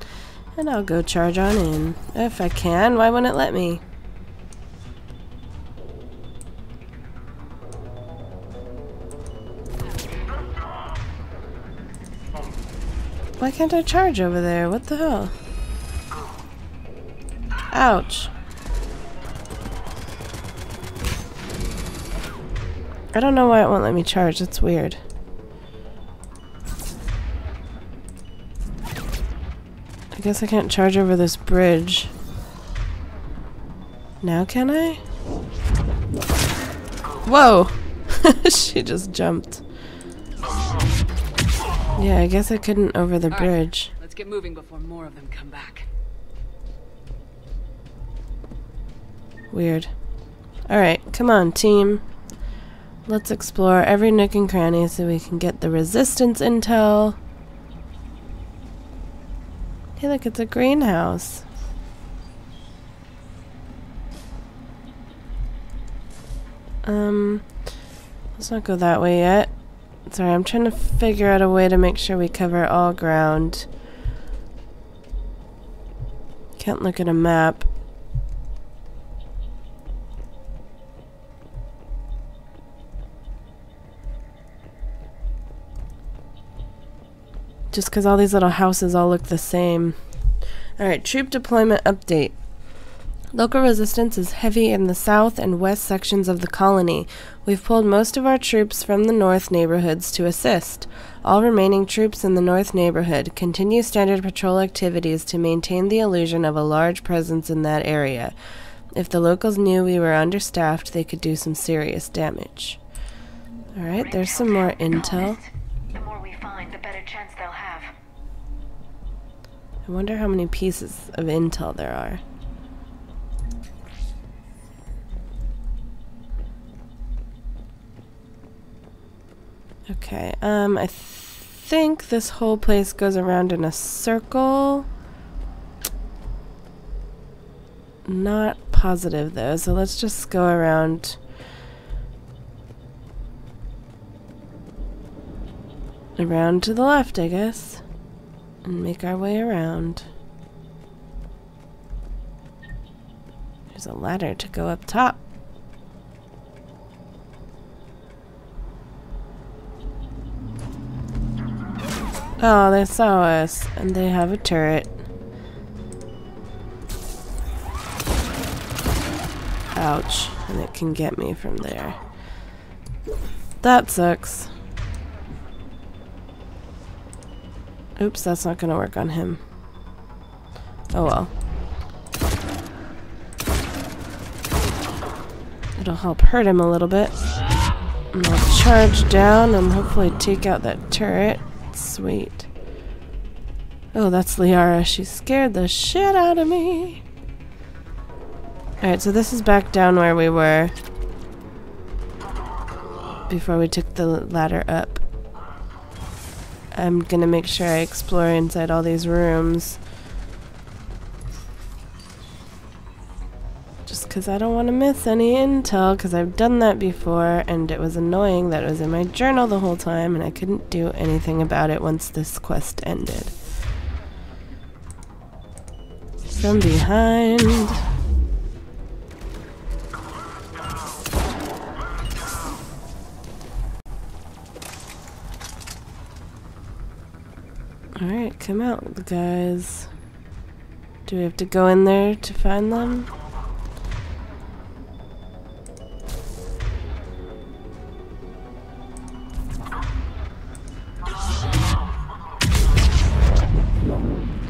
and I'll go charge on in. If I can, why wouldn't it let me? Why can't I charge over there? What the hell? Ouch. I don't know why it won't let me charge. That's weird. I guess I can't charge over this bridge. Now can I? Whoa! She just jumped. Yeah, I guess I couldn't over the bridge. Let's get moving before more of them come back. Weird. Alright, come on, team. Let's explore every nook and cranny so we can get the resistance intel. Hey, look, it's a greenhouse. Let's not go that way yet. Sorry, I'm trying to figure out a way to make sure we cover all ground. Can't look at a map. Just because all these little houses all look the same. Alright, troop deployment update. Local resistance is heavy in the south and west sections of the colony. We've pulled most of our troops from the north neighborhoods to assist. All remaining troops in the north neighborhood continue standard patrol activities to maintain the illusion of a large presence in that area. If the locals knew we were understaffed, they could do some serious damage. Alright, there's some more intel. The more we find, the better chance they'll have. I wonder how many pieces of intel there are. Okay, I think this whole place goes around in a circle. Not positive though, so let's just go around. around to the left, I guess, and make our way around. There's a ladder to go up top. Oh, they saw us, and they have a turret. Ouch, and it can get me from there. That sucks. Oops, that's not gonna work on him. Oh well. It'll help hurt him a little bit. And I'll charge down and hopefully take out that turret. Sweet. Oh, that's Liara. She scared the shit out of me. Alright, so this is back down where we were before we took the ladder up. I'm gonna make sure I explore inside all these rooms. Just because I don't want to miss any intel, because I've done that before and it was annoying that it was in my journal the whole time and I couldn't do anything about it once this quest ended. From behind. Alright, come out, guys. Do we have to go in there to find them?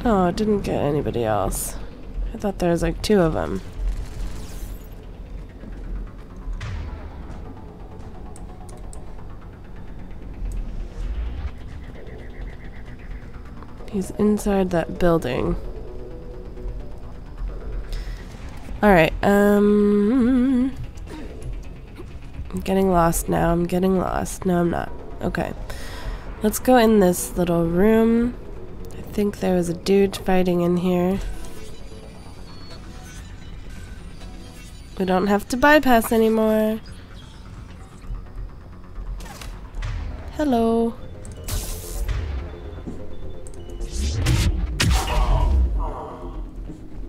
Oh, it didn't get anybody else. I thought there was like 2 of them. He's inside that building. Alright, I'm getting lost now. I'm getting lost. No, I'm not. Okay. Let's go in this little room. I think there was a dude fighting in here. We don't have to bypass anymore. Hello.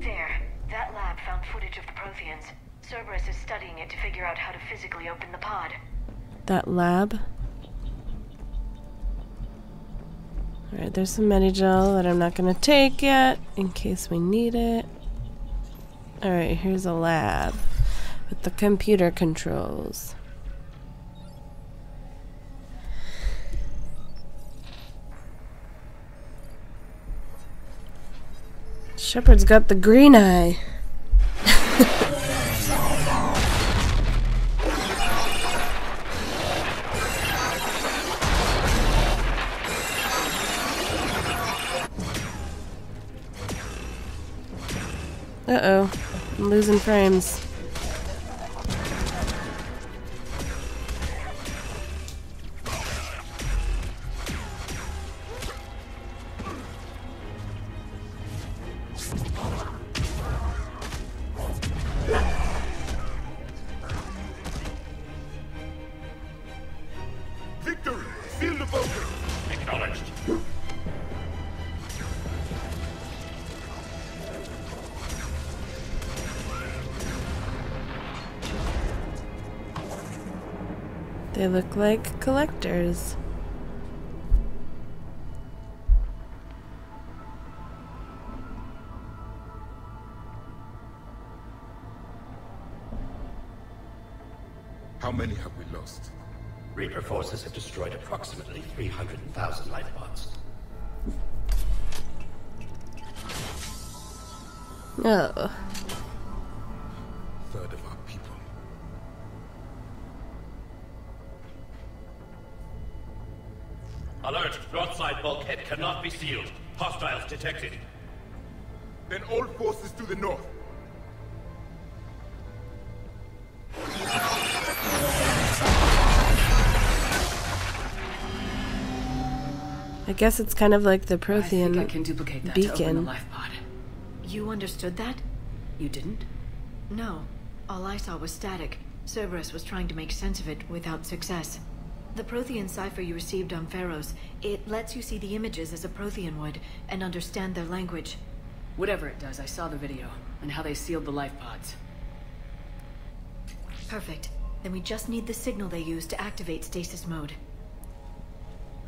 There. That lab found footage of the Protheans. Cerberus is studying it to figure out how to physically open the pod. That lab? Alright, there's some Medigel that I'm not gonna take yet, in case we need it. Alright, here's a lab with the computer controls. Shepard's got the green eye. Uh-oh, I'm losing frames. Victory! Seal the bunker! Acknowledged. They look like collectors. How many have we lost? Reaper forces have destroyed approximately 300,000 life pods. Oh. Third of our people. Alert! Broadside bulkhead cannot be sealed. Hostiles detected. Then all forces to the north. I guess it's kind of like the Prothean I think I can duplicate that to open the beacon. life pod. You understood that? You didn't? No. All I saw was static. Cerberus was trying to make sense of it without success. The Prothean cipher you received on Pharaohs, it lets you see the images as a Prothean would, and understand their language. Whatever it does, I saw the video, and how they sealed the life pods. Perfect. Then we just need the signal they use to activate stasis mode.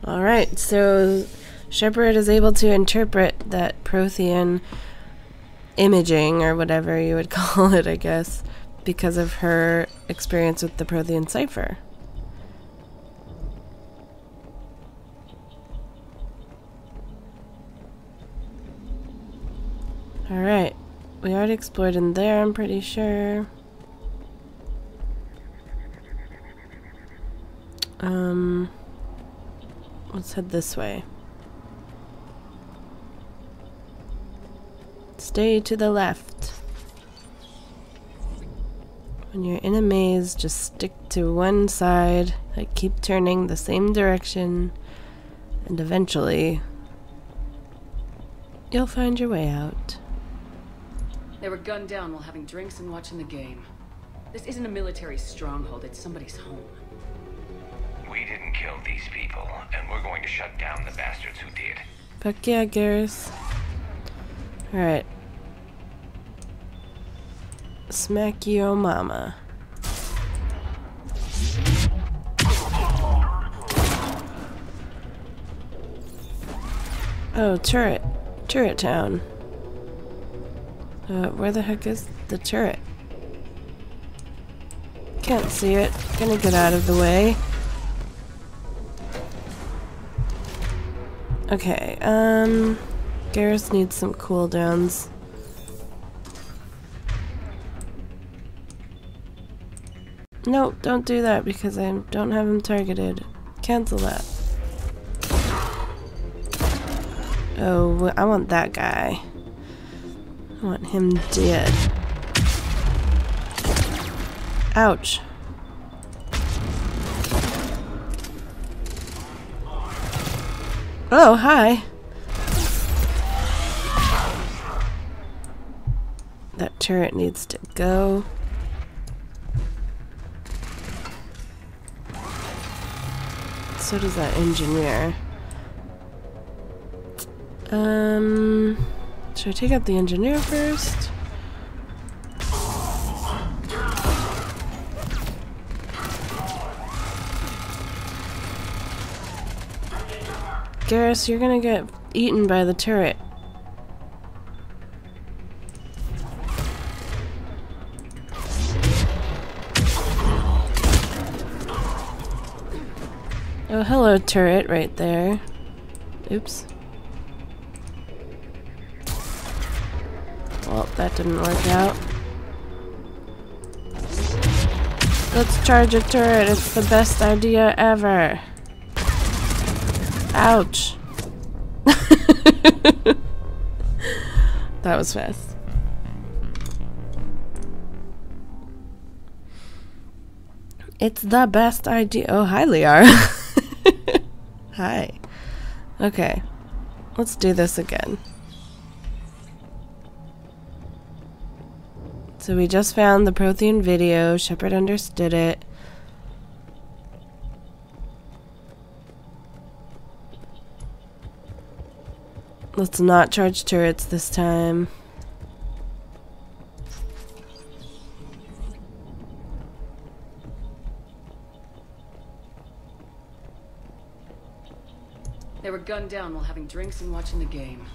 Alright, so Shepard is able to interpret that Prothean imaging, or whatever you would call it, I guess, because of her experience with the Prothean cipher. Alright, we already explored in there, I'm pretty sure. Let's head this way. Stay to the left. When you're in a maze, just stick to one side, like keep turning the same direction, and eventually you'll find your way out. They were gunned down while having drinks and watching the game. This isn't a military stronghold, it's somebody's home. We didn't kill these people, and we're going to shut down the bastards who did. Fuck yeah, Garrus. Alright. Smack your mama. Oh, turret. Turret town. Where the heck is the turret? Can't see it. Gonna get out of the way. Okay, Garrus needs some cooldowns. No, don't do that because I don't have him targeted. Cancel that. Oh, I want that guy. I want him dead. Ouch. Oh, hi. That turret needs to go. So does that engineer. Should I take out the engineer first? Garrus, you're gonna get eaten by the turret. Oh, hello, turret, right there. Oops. Well, that didn't work out. Let's charge a turret. It's the best idea ever. Ouch. That was fast. It's the best idea. Oh, hi, Liara. Hi. Okay. Let's do this again. So we just found the Prothean video. Shepard understood it. Let's not charge turrets this time. They were gunned down while having drinks and watching the game.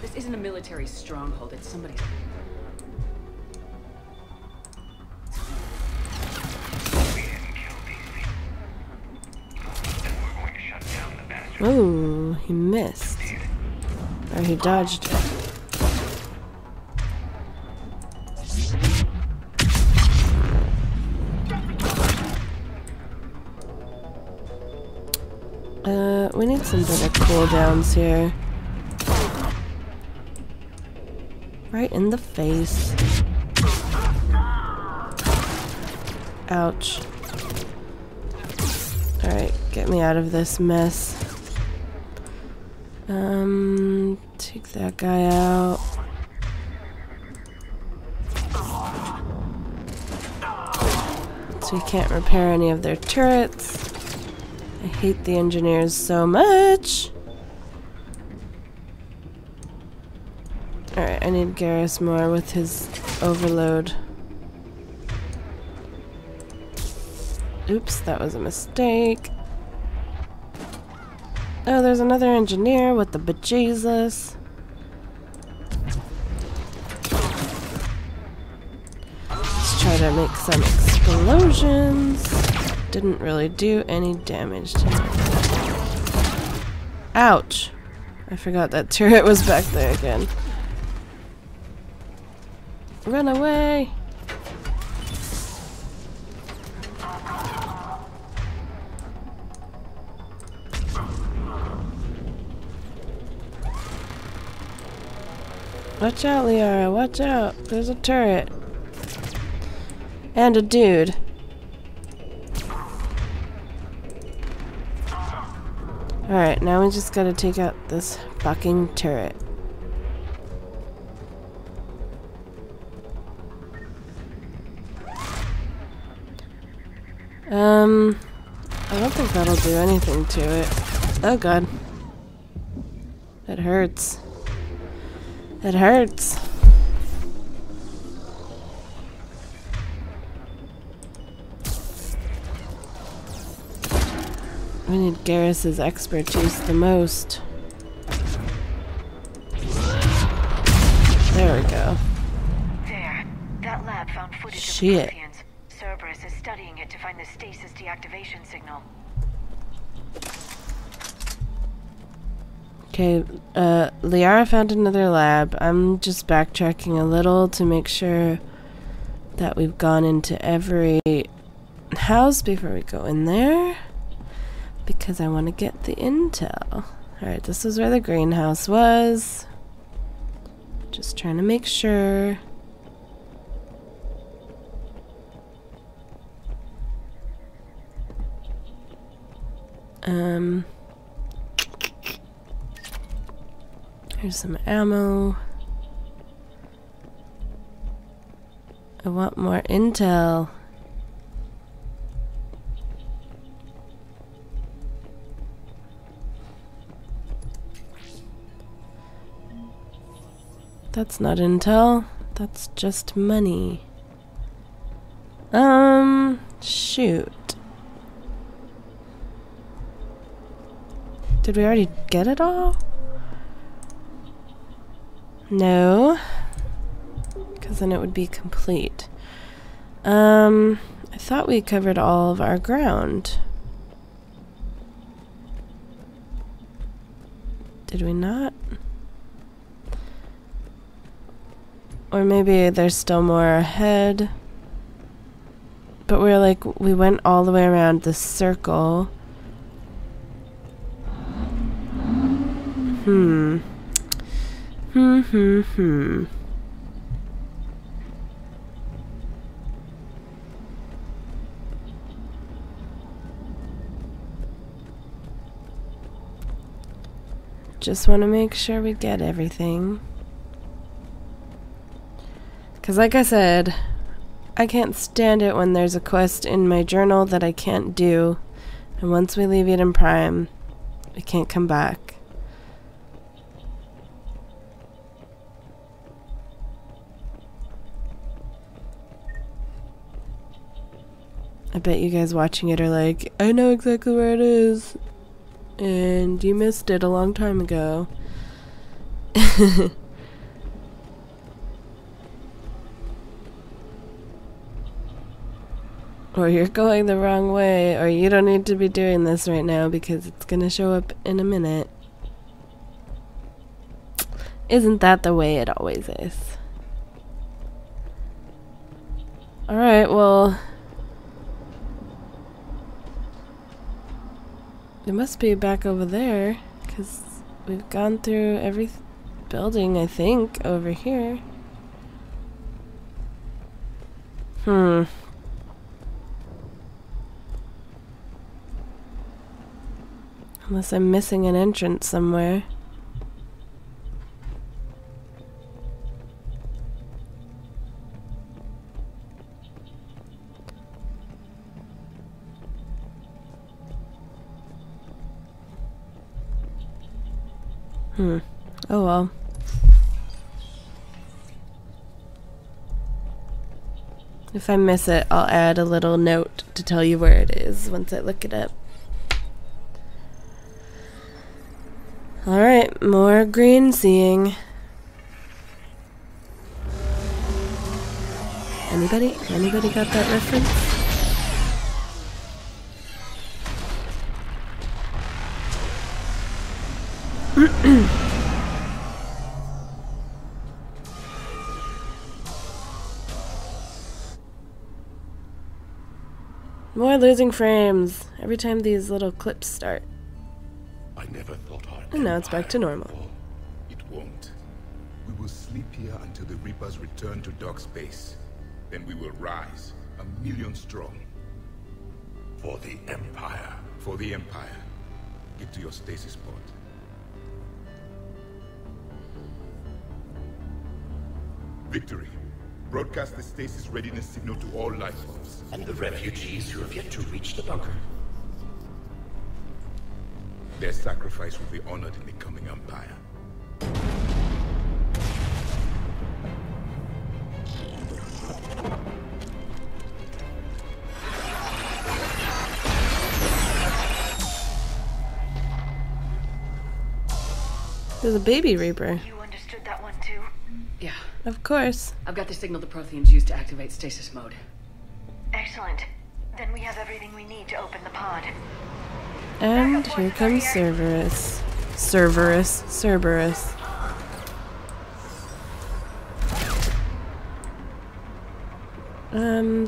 This isn't a military stronghold, it's somebody's... Oh, he missed. Or he dodged it. We need some better cooldowns here. Right in the face. Ouch. Alright, get me out of this mess. Take that guy out. So we can't repair any of their turrets. I hate the engineers so much. Alright, I need Garrus more with his overload. Oops, that was a mistake. Oh, there's another engineer. What the bejesus? Let's try to make some explosions. Didn't really do any damage to him. Ouch! I forgot that turret was back there again. Run away! Watch out, Liara, watch out. There's a turret. And a dude. Alright, now we just gotta take out this fucking turret. I don't think that'll do anything to it. Oh god. It hurts. It hurts. We need Garrus's expertise the most. There we go. There. That lab found footage Shit. of the Protheans. Cerberus is studying it to find the stasis deactivation signal. Okay, Liara found another lab. I'm just backtracking a little to make sure that we've gone into every house before we go in there. Because I want to get the intel. Alright, this is where the greenhouse was. Just trying to make sure. Here's some ammo. I want more intel. That's not intel. That's just money. Shoot. Did we already get it all? No. Because then it would be complete. I thought we covered all of our ground. Did we not? Or maybe there's still more ahead. But we went all the way around the circle. Just want to make sure we get everything. Because like I said, I can't stand it when there's a quest in my journal that I can't do. And once we leave it in Prime, we can't come back. I bet you guys watching it are like, I know exactly where it is. And you missed it a long time ago. Or you're going the wrong way, or you don't need to be doing this right now because it's gonna show up in a minute. Isn't that the way it always is? Alright, well... it must be back over there, because we've gone through every building, I think, over here. Unless I'm missing an entrance somewhere. Oh well. If I miss it, I'll add a little note to tell you where it is once I look it up. Alright, more green seeing. Anybody? Anybody got that reference? More losing frames every time these little clips start. I never thought our And now it's back to normal. It won't. We will sleep here until the Reapers return to dock space. Then we will rise, 1,000,000 strong. For the Empire. For the Empire. Get to your stasis pod. Victory. Broadcast the stasis readiness signal to all life forms. And the refugees who have yet to reach the bunker. Their sacrifice will be honored in the coming Empire. There's a baby Reaper. You understood that one too? Yeah. Of course. I've got the signal the Protheans use to activate stasis mode. Excellent. Then we have everything we need to open the pod. And here comes Cerberus. Cerberus.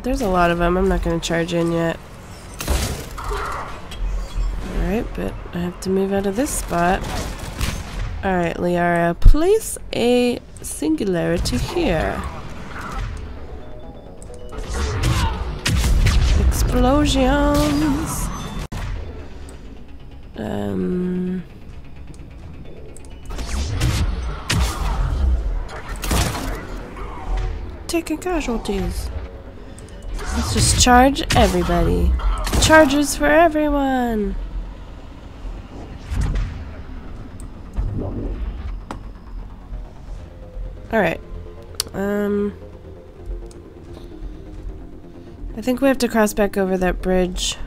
There's a lot of them. I'm not going to charge in yet. Alright, but I have to move out of this spot. Alright, Liara, place a singularity here. Explosions! Taking casualties. Let's just charge everybody. Charges for everyone! Alright. I think we have to cross back over that bridge.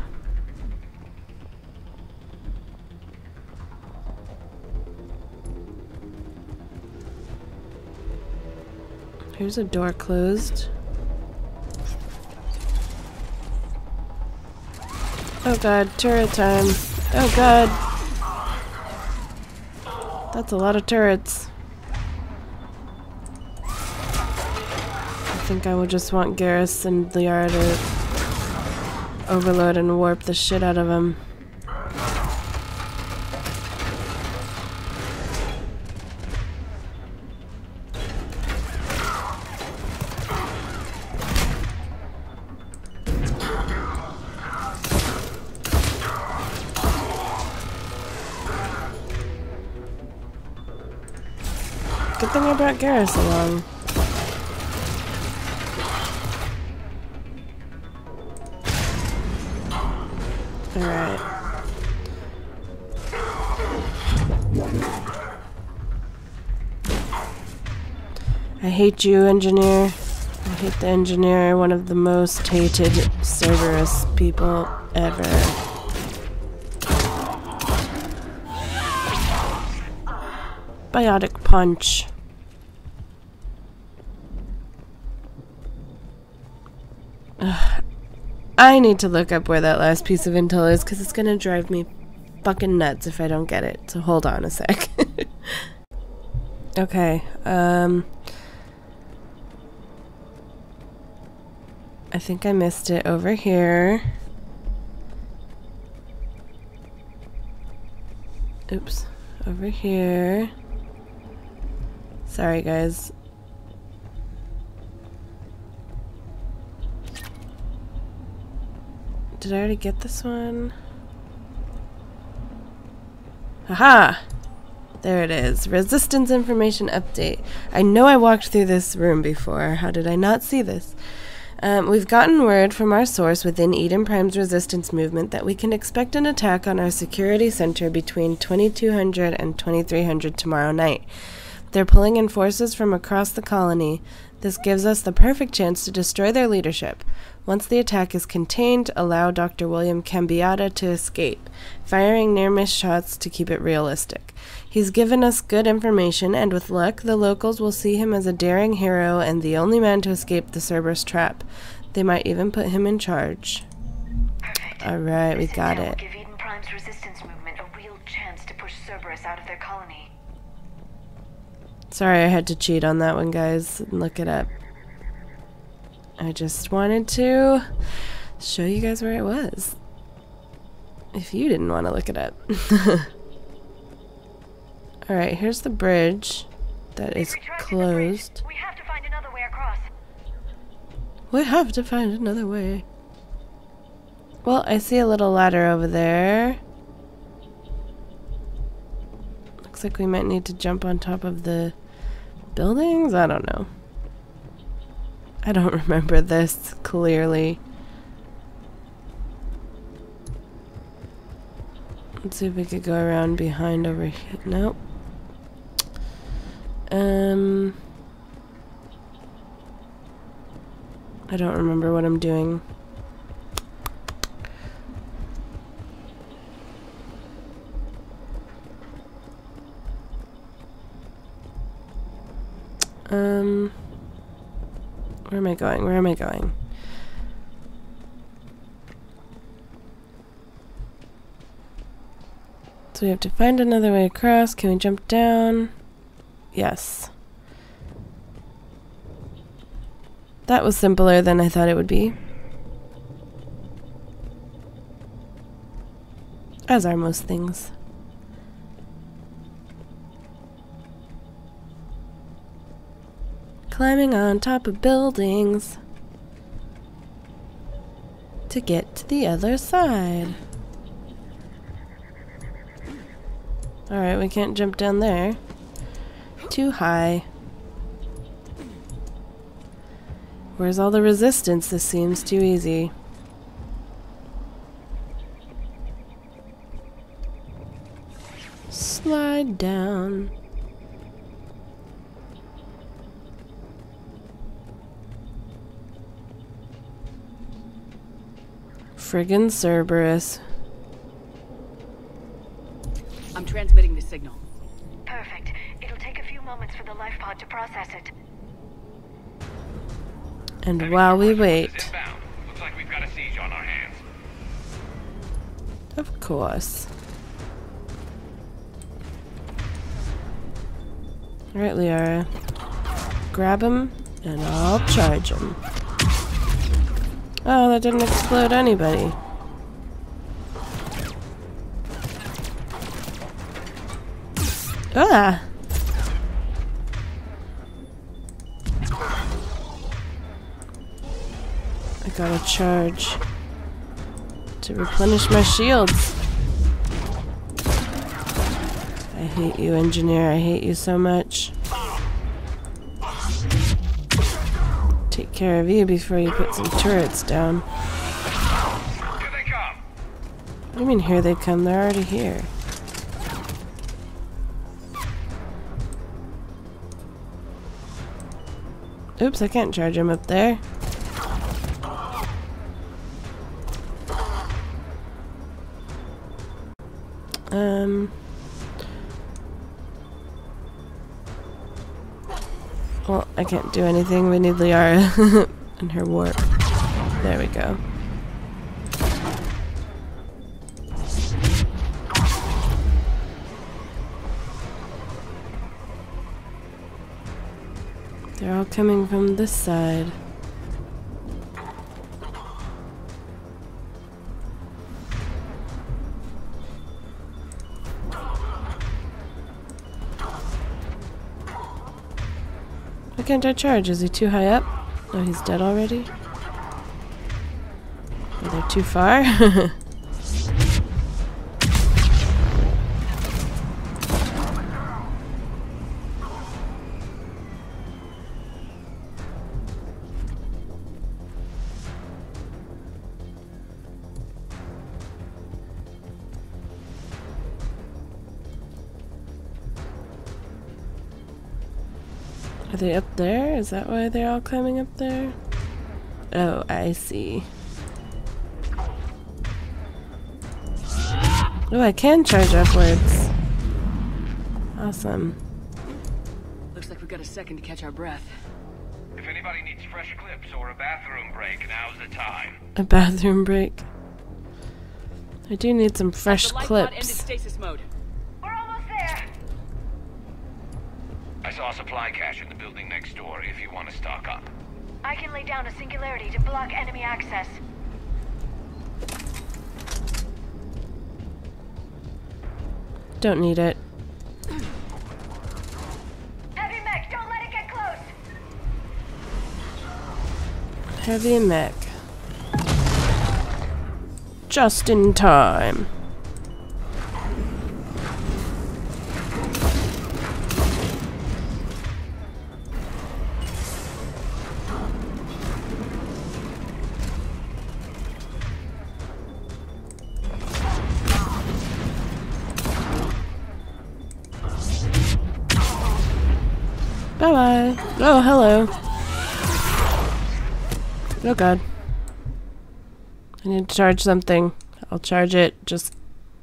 Here's a door closed. Oh god, turret time. Oh god. That's a lot of turrets. I think I would just want Garrus and Liara to overload and warp the shit out of him. Good thing I brought Garrus along. Alright. I hate you, engineer. I hate the engineer, one of the most hated Cerberus people ever. Biotic punch. Ugh. I need to look up where that last piece of intel is because it's gonna drive me fucking nuts if I don't get it. So hold on a sec. Okay, I think I missed it over here. Oops, over here. Sorry, guys. Did I already get this one? Haha! There it is. Resistance information update. I know I walked through this room before. How did I not see this? We've gotten word from our source within Eden Prime's resistance movement that we can expect an attack on our security center between 2200 and 2300 tomorrow night. They're pulling in forces from across the colony. This gives us the perfect chance to destroy their leadership. Once the attack is contained, allow Dr. William Cambiata to escape, firing near-miss shots to keep it realistic. He's given us good information, and with luck, the locals will see him as a daring hero and the only man to escape the Cerberus trap. They might even put him in charge. Perfect. Alright, we got it. Give Eden Prime's resistance movement a real chance to push Cerberus out of their colony. Sorry I had to cheat on that one, guys. Look it up. I just wanted to show you guys where it was. If you didn't want to look it up. Alright, here's the bridge that is closed. We have to find another way across. We have to find another way. Well, I see a little ladder over there. Looks like we might need to jump on top of the buildings? I don't know. I don't remember this clearly. Let's see if we could go around behind over here. Nope. I don't remember what I'm doing. Where am I going? Where am I going? So we have to find another way across. Can we jump down? Yes. That was simpler than I thought it would be. As are most things. Climbing on top of buildings to get to the other side. Alright, we can't jump down there. Too high. Where's all the resistance? This seems too easy. Slide down. Friggin' Cerberus. I'm transmitting the signal. Perfect. It'll take a few moments for the life pod to process it. And while we wait... Looks like we've got a siege on our hands. Of course. Alright, Liara. Grab him, and I'll charge him. Oh, that didn't explode anybody. Ah! I gotta charge to replenish my shields. I hate you, engineer. I hate you so much. Take care of you before you put some turrets down. Here they come. What do you mean here they come? They're already here. Oops, I can't charge him up there. Well, I can't do anything. We need Liara and her warp. There we go. They're all coming from this side. Why can't I charge? Is he too high up? Oh, he's dead already? Are they too far? Are they up there? Is that why they're all climbing up there? Oh, I see. Oh, I can charge upwards. Awesome. Looks like we've got a second to catch our breath. If anybody needs fresh clips or a bathroom break, now's the time. A bathroom break. I do need some fresh the light pod clips. ended stasis mode. We're almost there. I saw a supply cache in the building next door if you want to stock up. I can lay down a singularity to block enemy access. Don't need it. Heavy mech, don't let it get close. Heavy mech. Just in time. Bye-bye. Oh, hello. Oh god. I need to charge something. I'll charge it just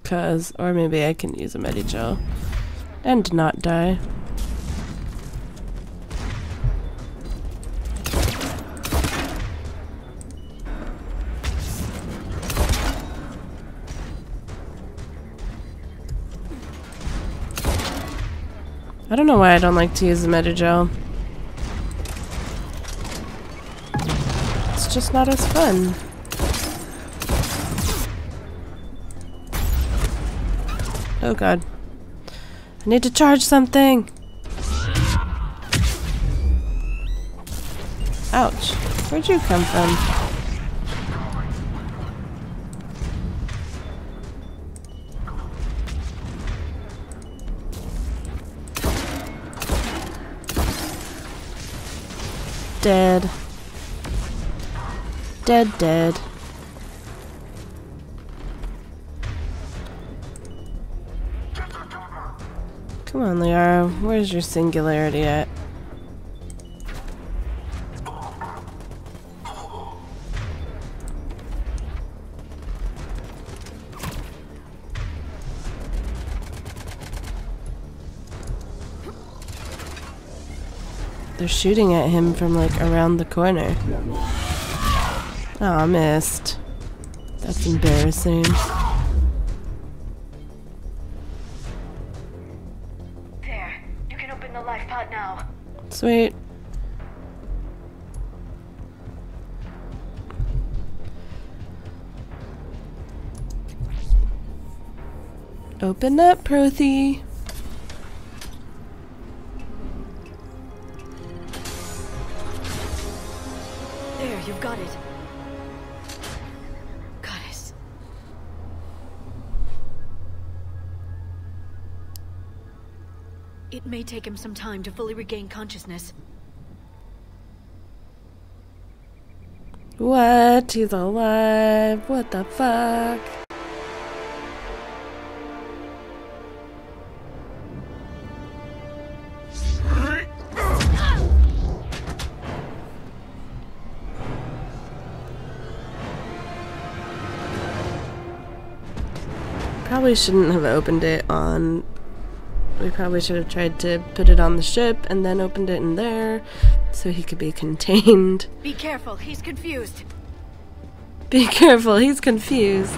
cause, or maybe I can use a Medi-Gel and not die. I don't know why I don't like to use the Medi-Gel. It's just not as fun. Oh god. I need to charge something! Ouch. Where'd you come from? Dead. Dead. Come on, Liara. Where's your singularity at? They're shooting at him from, like, around the corner. Oh, I missed. That's embarrassing. There. You can open the life pod now. Sweet. Open up, Prothean. There, you've got it. Goddess. It may take him some time to fully regain consciousness. What? He's alive. What the fuck? Probably shouldn't have opened it on... We probably should have tried to put it on the ship and then opened it in there so he could be contained. Be careful, he's confused. Be careful, he's confused.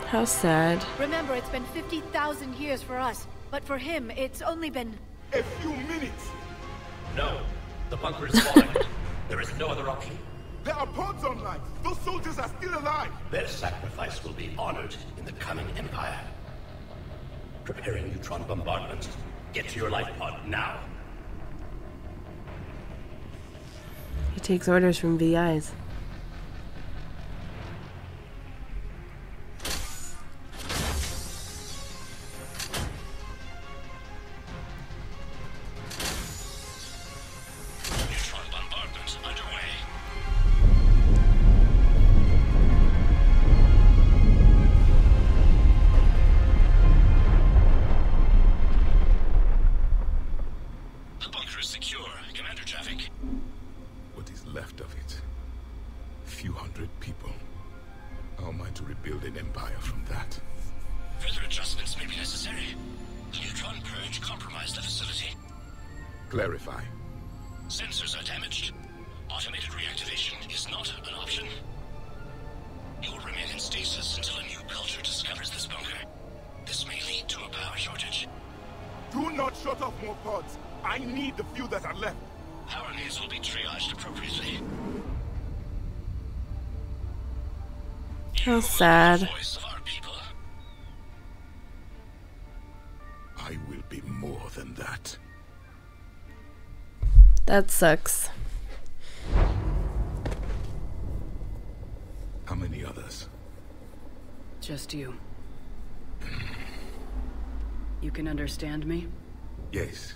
How sad. Remember, it's been 50,000 years for us, but for him, it's only been... A few minutes! No. The bunker is falling. There is no other option. There are pods online! Those soldiers are still alive! Their sacrifice will be honored in the coming Empire. Preparing neutron bombardment. Get to your life pod now. He takes orders from VIs. build an empire from that. Further adjustments may be necessary. The neutron purge compromised the facility. Clarify. Sensors are damaged. Automated reactivation is not an option. You will remain in stasis until a new culture discovers this bunker. This may lead to a power shortage. Do not shut off more pods. I need the few that are left. Power needs will be triaged appropriately. How sad. Voice of our people. I will be more than that. That sucks. How many others? Just you. You can understand me? Yes.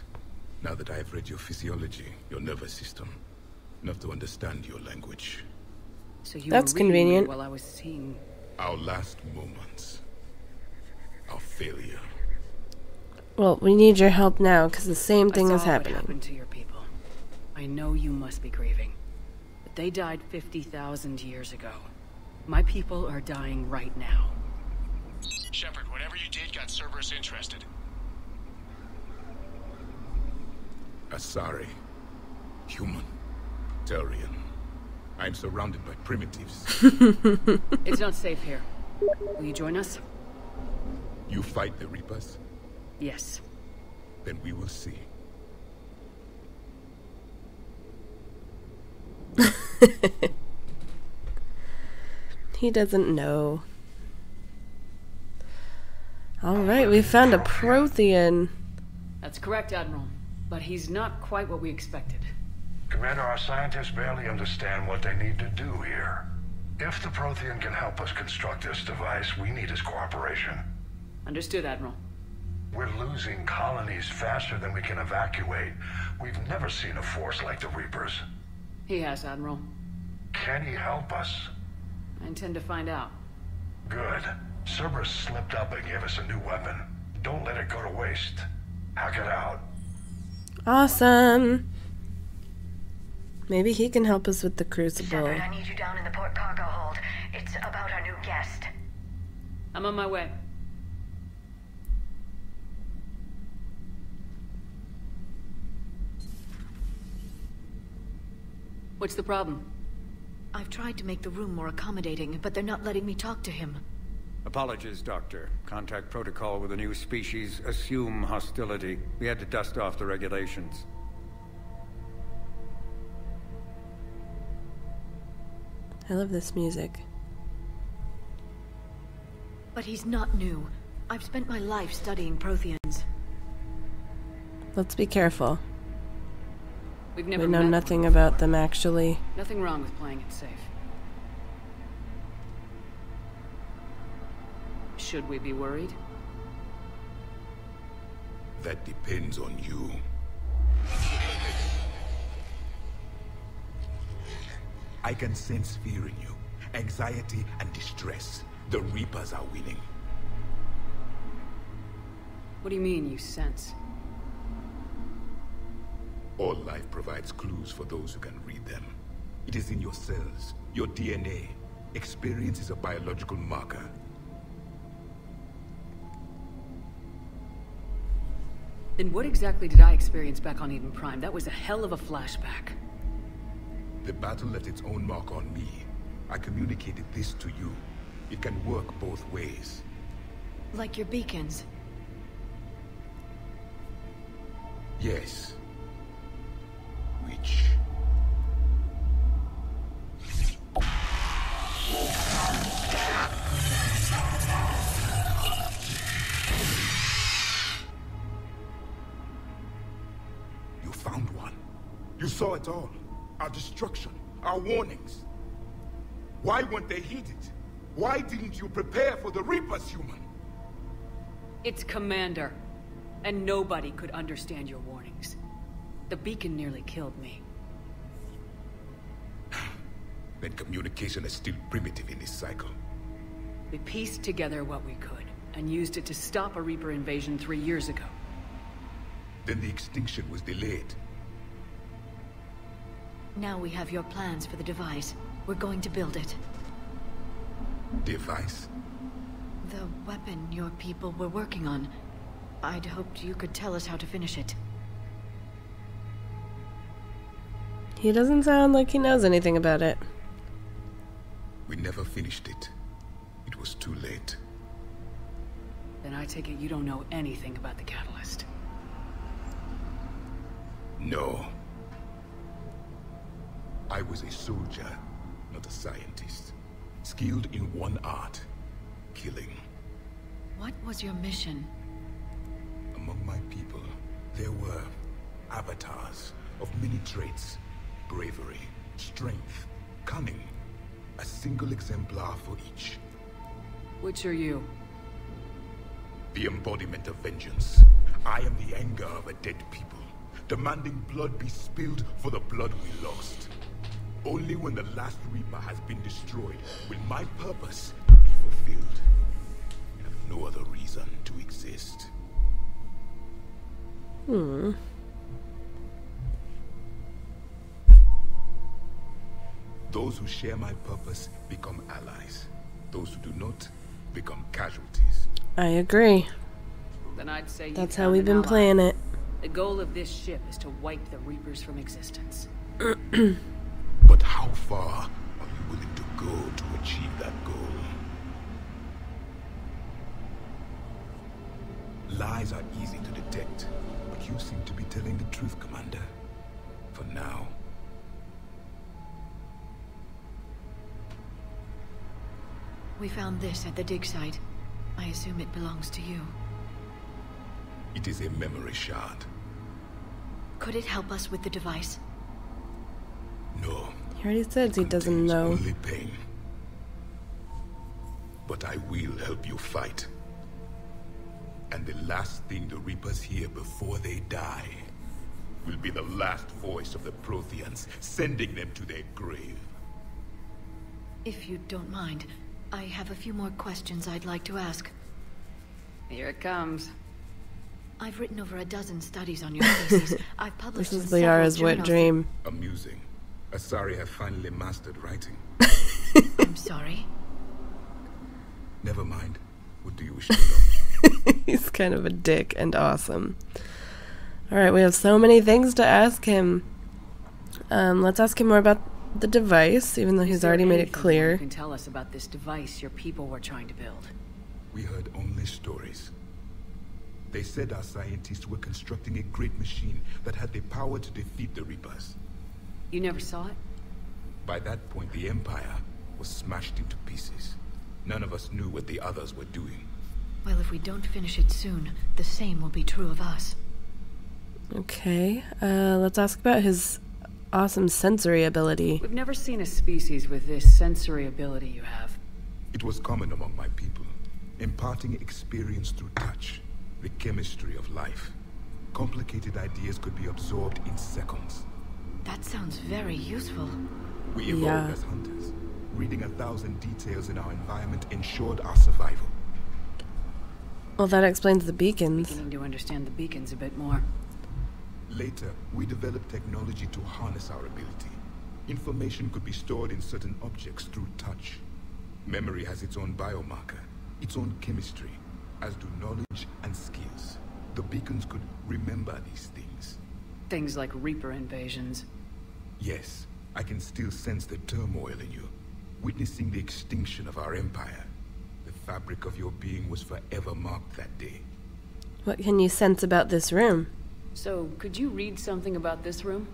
Now that I have read your physiology, your nervous system, enough to understand your language. So you That's were reading convenient. me while I was seeing... Our last moments. Our failure. Well, we need your help now, because the same thing I is saw what happening. happened to your people. I know you must be grieving. But they died 50,000 years ago. My people are dying right now. Shepard, whatever you did got Cerberus interested. Asari. Human. Turian. I'm surrounded by primitives. It's not safe here. Will you join us? You fight the Reapers? Yes. Then we will see. He doesn't know. Alright, we found a Prothean. That's correct, Admiral. But he's not quite what we expected. Commander, our scientists barely understand what they need to do here. If the Prothean can help us construct this device, we need his cooperation. Understood, Admiral. We're losing colonies faster than we can evacuate. We've never seen a force like the Reapers. He has, Admiral. Can he help us? I intend to find out. Good. Cerberus slipped up and gave us a new weapon. Don't let it go to waste. Hack it out. Awesome. Maybe he can help us with the Crucible. Shepard, I need you down in the port cargo hold. It's about our new guest. I'm on my way. What's the problem? I've tried to make the room more accommodating, but they're not letting me talk to him. Apologies, Doctor. Contact protocol with a new species. Assume hostility. We had to dust off the regulations. I love this music. But he's not new. I've spent my life studying Protheans. Let's be careful. We've never We know met nothing about them, actually. Nothing wrong with playing it safe. Should we be worried? That depends on you. I can sense fear in you. Anxiety and distress. The Reapers are winning. What do you mean, you sense? All life provides clues for those who can read them. It is in your cells, your DNA. Experience is a biological marker. Then what exactly did I experience back on Eden Prime? That was a hell of a flashback. The battle left its own mark on me. I communicated this to you. It can work both ways. Like your beacons. Yes. Which? You found one. You saw it all. Our destruction. Our warnings. Why weren't they heeded? Why didn't you prepare for the Reapers, human? It's Commander. And nobody could understand your warnings. The beacon nearly killed me. Then communication is still primitive in this cycle. We pieced together what we could, and used it to stop a Reaper invasion 3 years ago. Then the extinction was delayed. Now we have your plans for the device. We're going to build it. Device? The weapon your people were working on. I'd hoped you could tell us how to finish it. He doesn't sound like he knows anything about it. We never finished it. It was too late. Then I take it you don't know anything about the catalyst. No. I was a soldier, not a scientist. Skilled in one art, killing. What was your mission? Among my people, there were avatars of many traits. Bravery, strength, cunning. A single exemplar for each. Which are you? The embodiment of vengeance. I am the anger of a dead people, demanding blood be spilled for the blood we lost. Only when the last Reaper has been destroyed will my purpose be fulfilled. I have no other reason to exist. Those who share my purpose become allies. Those who do not become casualties. I agree. Then I'd say that's how we've been playing it. The goal of this ship is to wipe the Reapers from existence. But how far are you willing to go to achieve that goal? Lies are easy to detect, but you seem to be telling the truth, Commander. For now. We found this at the dig site. I assume it belongs to you. It is a memory shard. Could it help us with the device? No. He already says he doesn't know. Only pain. But I will help you fight. And the last thing the Reapers hear before they die will be the last voice of the Protheans, sending them to their grave. If you don't mind, I have a few more questions I'd like to ask. Here it comes. I've written over a dozen studies on your species. I've published This is in Liara's several wet journals. dream. Amusing. Asari have finally mastered writing. I'm sorry. Never mind. What do you wish to know? He's kind of a dick and awesome. Alright, we have so many things to ask him. Let's ask him more about the device, even though he's already made it clear. You can tell us about this device your people were trying to build. We heard only stories. They said our scientists were constructing a great machine that had the power to defeat the Reapers. You never saw it? By that point, the Empire was smashed into pieces. None of us knew what the others were doing. Well, if we don't finish it soon, the same will be true of us. Okay, let's ask about his awesome sensory ability. We've never seen a species with this sensory ability you have. It was common among my people, imparting experience through touch, the chemistry of life. Complicated ideas could be absorbed in seconds. That sounds very useful. We evolved as hunters. Reading 1,000 details in our environment ensured our survival. Well, that explains the beacons. Beginning to understand the beacons a bit more. Later, we developed technology to harness our ability. Information could be stored in certain objects through touch. Memory has its own biomarker, its own chemistry, as do knowledge and skills. The beacons could remember these things. Things like Reaper invasions. Yes, I can still sense the turmoil in you, witnessing the extinction of our empire. The fabric of your being was forever marked that day. What can you sense about this room? So, could you read something about this room?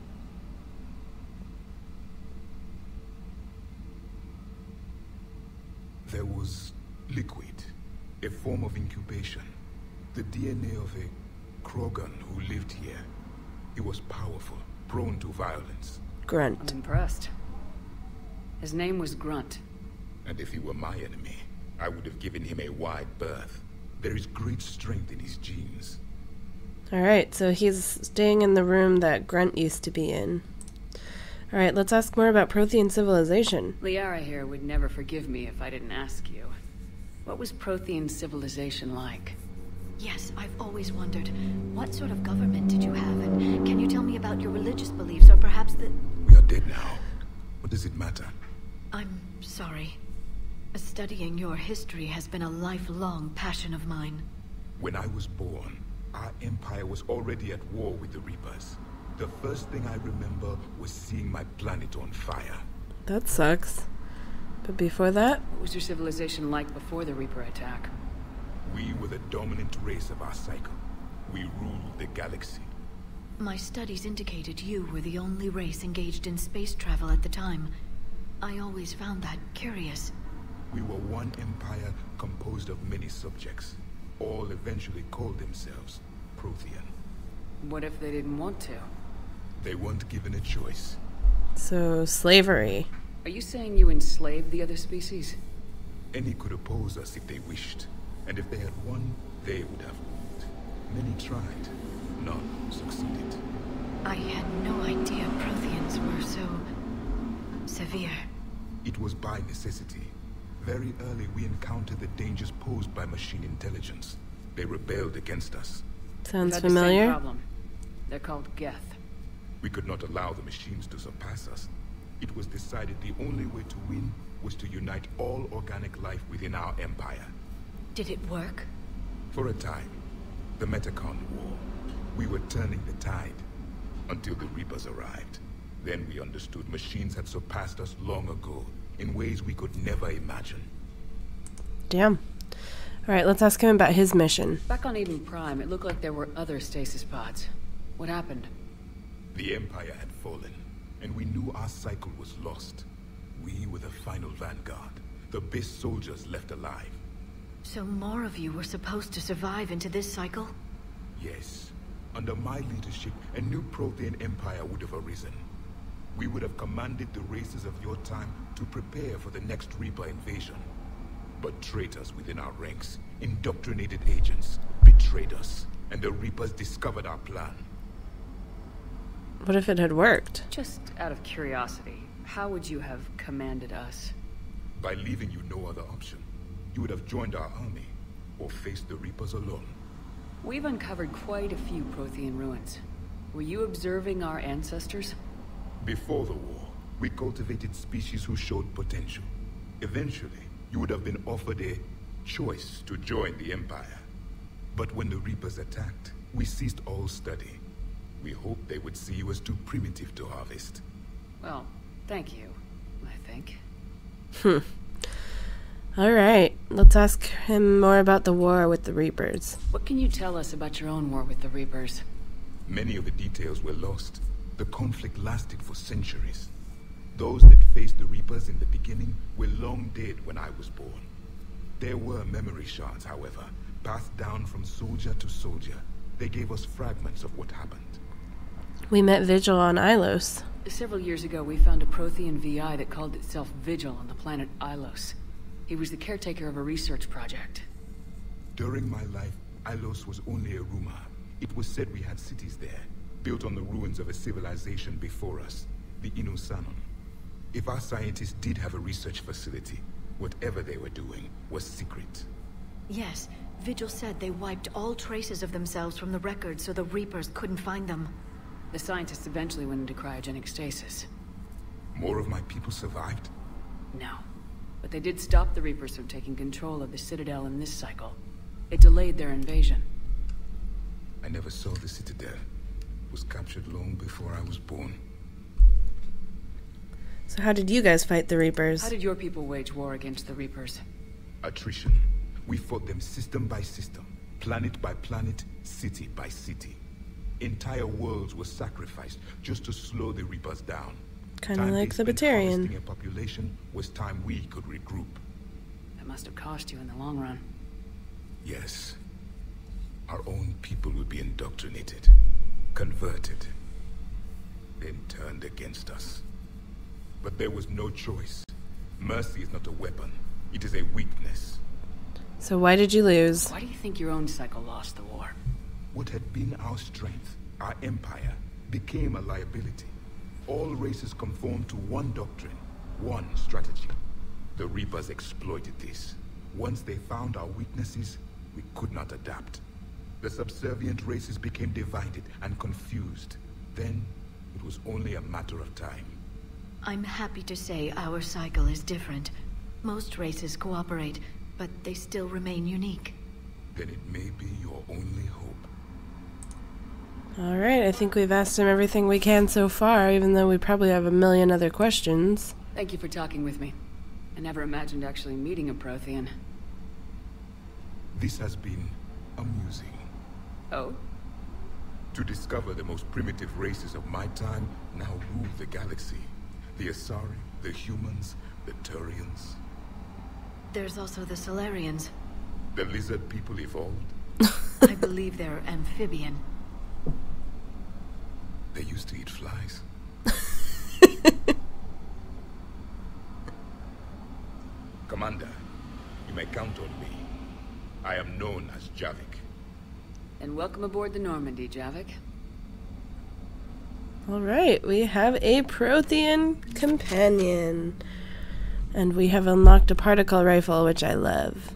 There was liquid, a form of incubation. The DNA of a Krogan who lived here. He was powerful, prone to violence. Grunt. I'm impressed. His name was Grunt. And if he were my enemy, I would have given him a wide berth. There is great strength in his genes. Alright, so he's staying in the room that Grunt used to be in. Alright, let's ask more about Prothean civilization. Liara here would never forgive me if I didn't ask you. What was Prothean civilization like? Yes, I've always wondered, what sort of government did you have, and can you tell me about your religious beliefs, or perhaps the... We are dead now. What does it matter? I'm sorry. Studying your history has been a lifelong passion of mine. When I was born, our empire was already at war with the Reapers. The first thing I remember was seeing my planet on fire. That sucks. But before that? What was your civilization like before the Reaper attack? We were the dominant race of our cycle. We ruled the galaxy. My studies indicated you were the only race engaged in space travel at the time. I always found that curious. We were one empire composed of many subjects. All eventually called themselves Prothean. What if they didn't want to? They weren't given a choice. So, slavery. Are you saying you enslaved the other species? Any could oppose us if they wished. And if they had won, they would have ruled. Many tried. None succeeded. I had no idea Protheans were so severe. It was by necessity. Very early we encountered the dangers posed by machine intelligence. They rebelled against us. Sounds familiar. The same problem. They're called Geth. We could not allow the machines to surpass us. It was decided the only way to win was to unite all organic life within our empire. Did it work? For a time. The Metacon War. We were turning the tide. Until the Reapers arrived. Then we understood machines had surpassed us long ago. In ways we could never imagine. Damn. Alright, let's ask him about his mission. Back on Eden Prime, it looked like there were other stasis pods. What happened? The Empire had fallen, and we knew our cycle was lost. We were the final vanguard, the best soldiers left alive. So more of you were supposed to survive into this cycle? Yes. Under my leadership, a new Prothean Empire would have arisen. We would have commanded the races of your time to prepare for the next Reaper invasion. But traitors within our ranks, indoctrinated agents, betrayed us, and the Reapers discovered our plan. What if it had worked? Just out of curiosity, how would you have commanded us? By leaving you no other option. You would have joined our army, or faced the Reapers alone. We've uncovered quite a few Prothean ruins. Were you observing our ancestors? Before the war, we cultivated species who showed potential. Eventually, you would have been offered a choice to join the Empire. But when the Reapers attacked, we ceased all study. We hoped they would see you as too primitive to harvest. Well, thank you, I think. Alright, let's ask him more about the war with the Reapers. What can you tell us about your own war with the Reapers? Many of the details were lost. The conflict lasted for centuries. Those that faced the Reapers in the beginning were long dead when I was born. There were memory shards, however, passed down from soldier to soldier. They gave us fragments of what happened. We met Vigil on Ilos. Several years ago, we found a Prothean VI that called itself Vigil on the planet Ilos. He was the caretaker of a research project. During my life, Ilos was only a rumor. It was said we had cities there, built on the ruins of a civilization before us, the Inusanon. If our scientists did have a research facility, whatever they were doing was secret. Yes, Vigil said they wiped all traces of themselves from the records so the Reapers couldn't find them. The scientists eventually went into cryogenic stasis. More of my people survived? No. But they did stop the Reapers from taking control of the Citadel in this cycle. It delayed their invasion. I never saw the Citadel. It was captured long before I was born. So how did you guys fight the Reapers? How did your people wage war against the Reapers? Attrition. We fought them system by system, planet by planet, city by city. Entire worlds were sacrificed just to slow the Reapers down. Kind of like the Batarian. Harvesting a population was time we could regroup. That must have cost you in the long run. Yes. Our own people would be indoctrinated, converted, then turned against us. But there was no choice. Mercy is not a weapon. It is a weakness. So why did you lose? Why do you think your own cycle lost the war? What had been our strength, our empire, became a liability. All races conformed to one doctrine, one strategy. The Reapers exploited this. Once they found our weaknesses, we could not adapt. The subservient races became divided and confused. Then, it was only a matter of time. I'm happy to say our cycle is different. Most races cooperate, but they still remain unique. Then it may be your only hope. Alright, I think we've asked him everything we can so far, even though we probably have a million other questions. Thank you for talking with me. I never imagined actually meeting a Prothean. This has been amusing. Oh? To discover the most primitive races of my time now rule the galaxy. The Asari, the humans, the Turians. There's also the Solarians. The lizard people evolved. I believe they're amphibian. They used to eat flies. Commander, you may count on me. I am known as Javik. And welcome aboard the Normandy, Javik. Alright, we have a Prothean companion. And we have unlocked a particle rifle, which I love.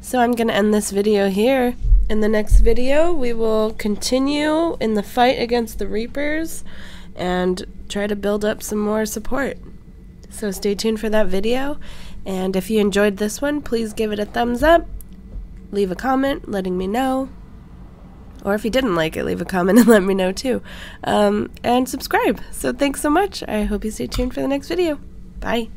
So I'm going to end this video here. In the next video, we will continue in the fight against the Reapers and try to build up some more support. So stay tuned for that video. And if you enjoyed this one, please give it a thumbs up. Leave a comment letting me know. Or if you didn't like it, leave a comment and let me know too. And subscribe. So thanks so much. I hope you stay tuned for the next video. Bye.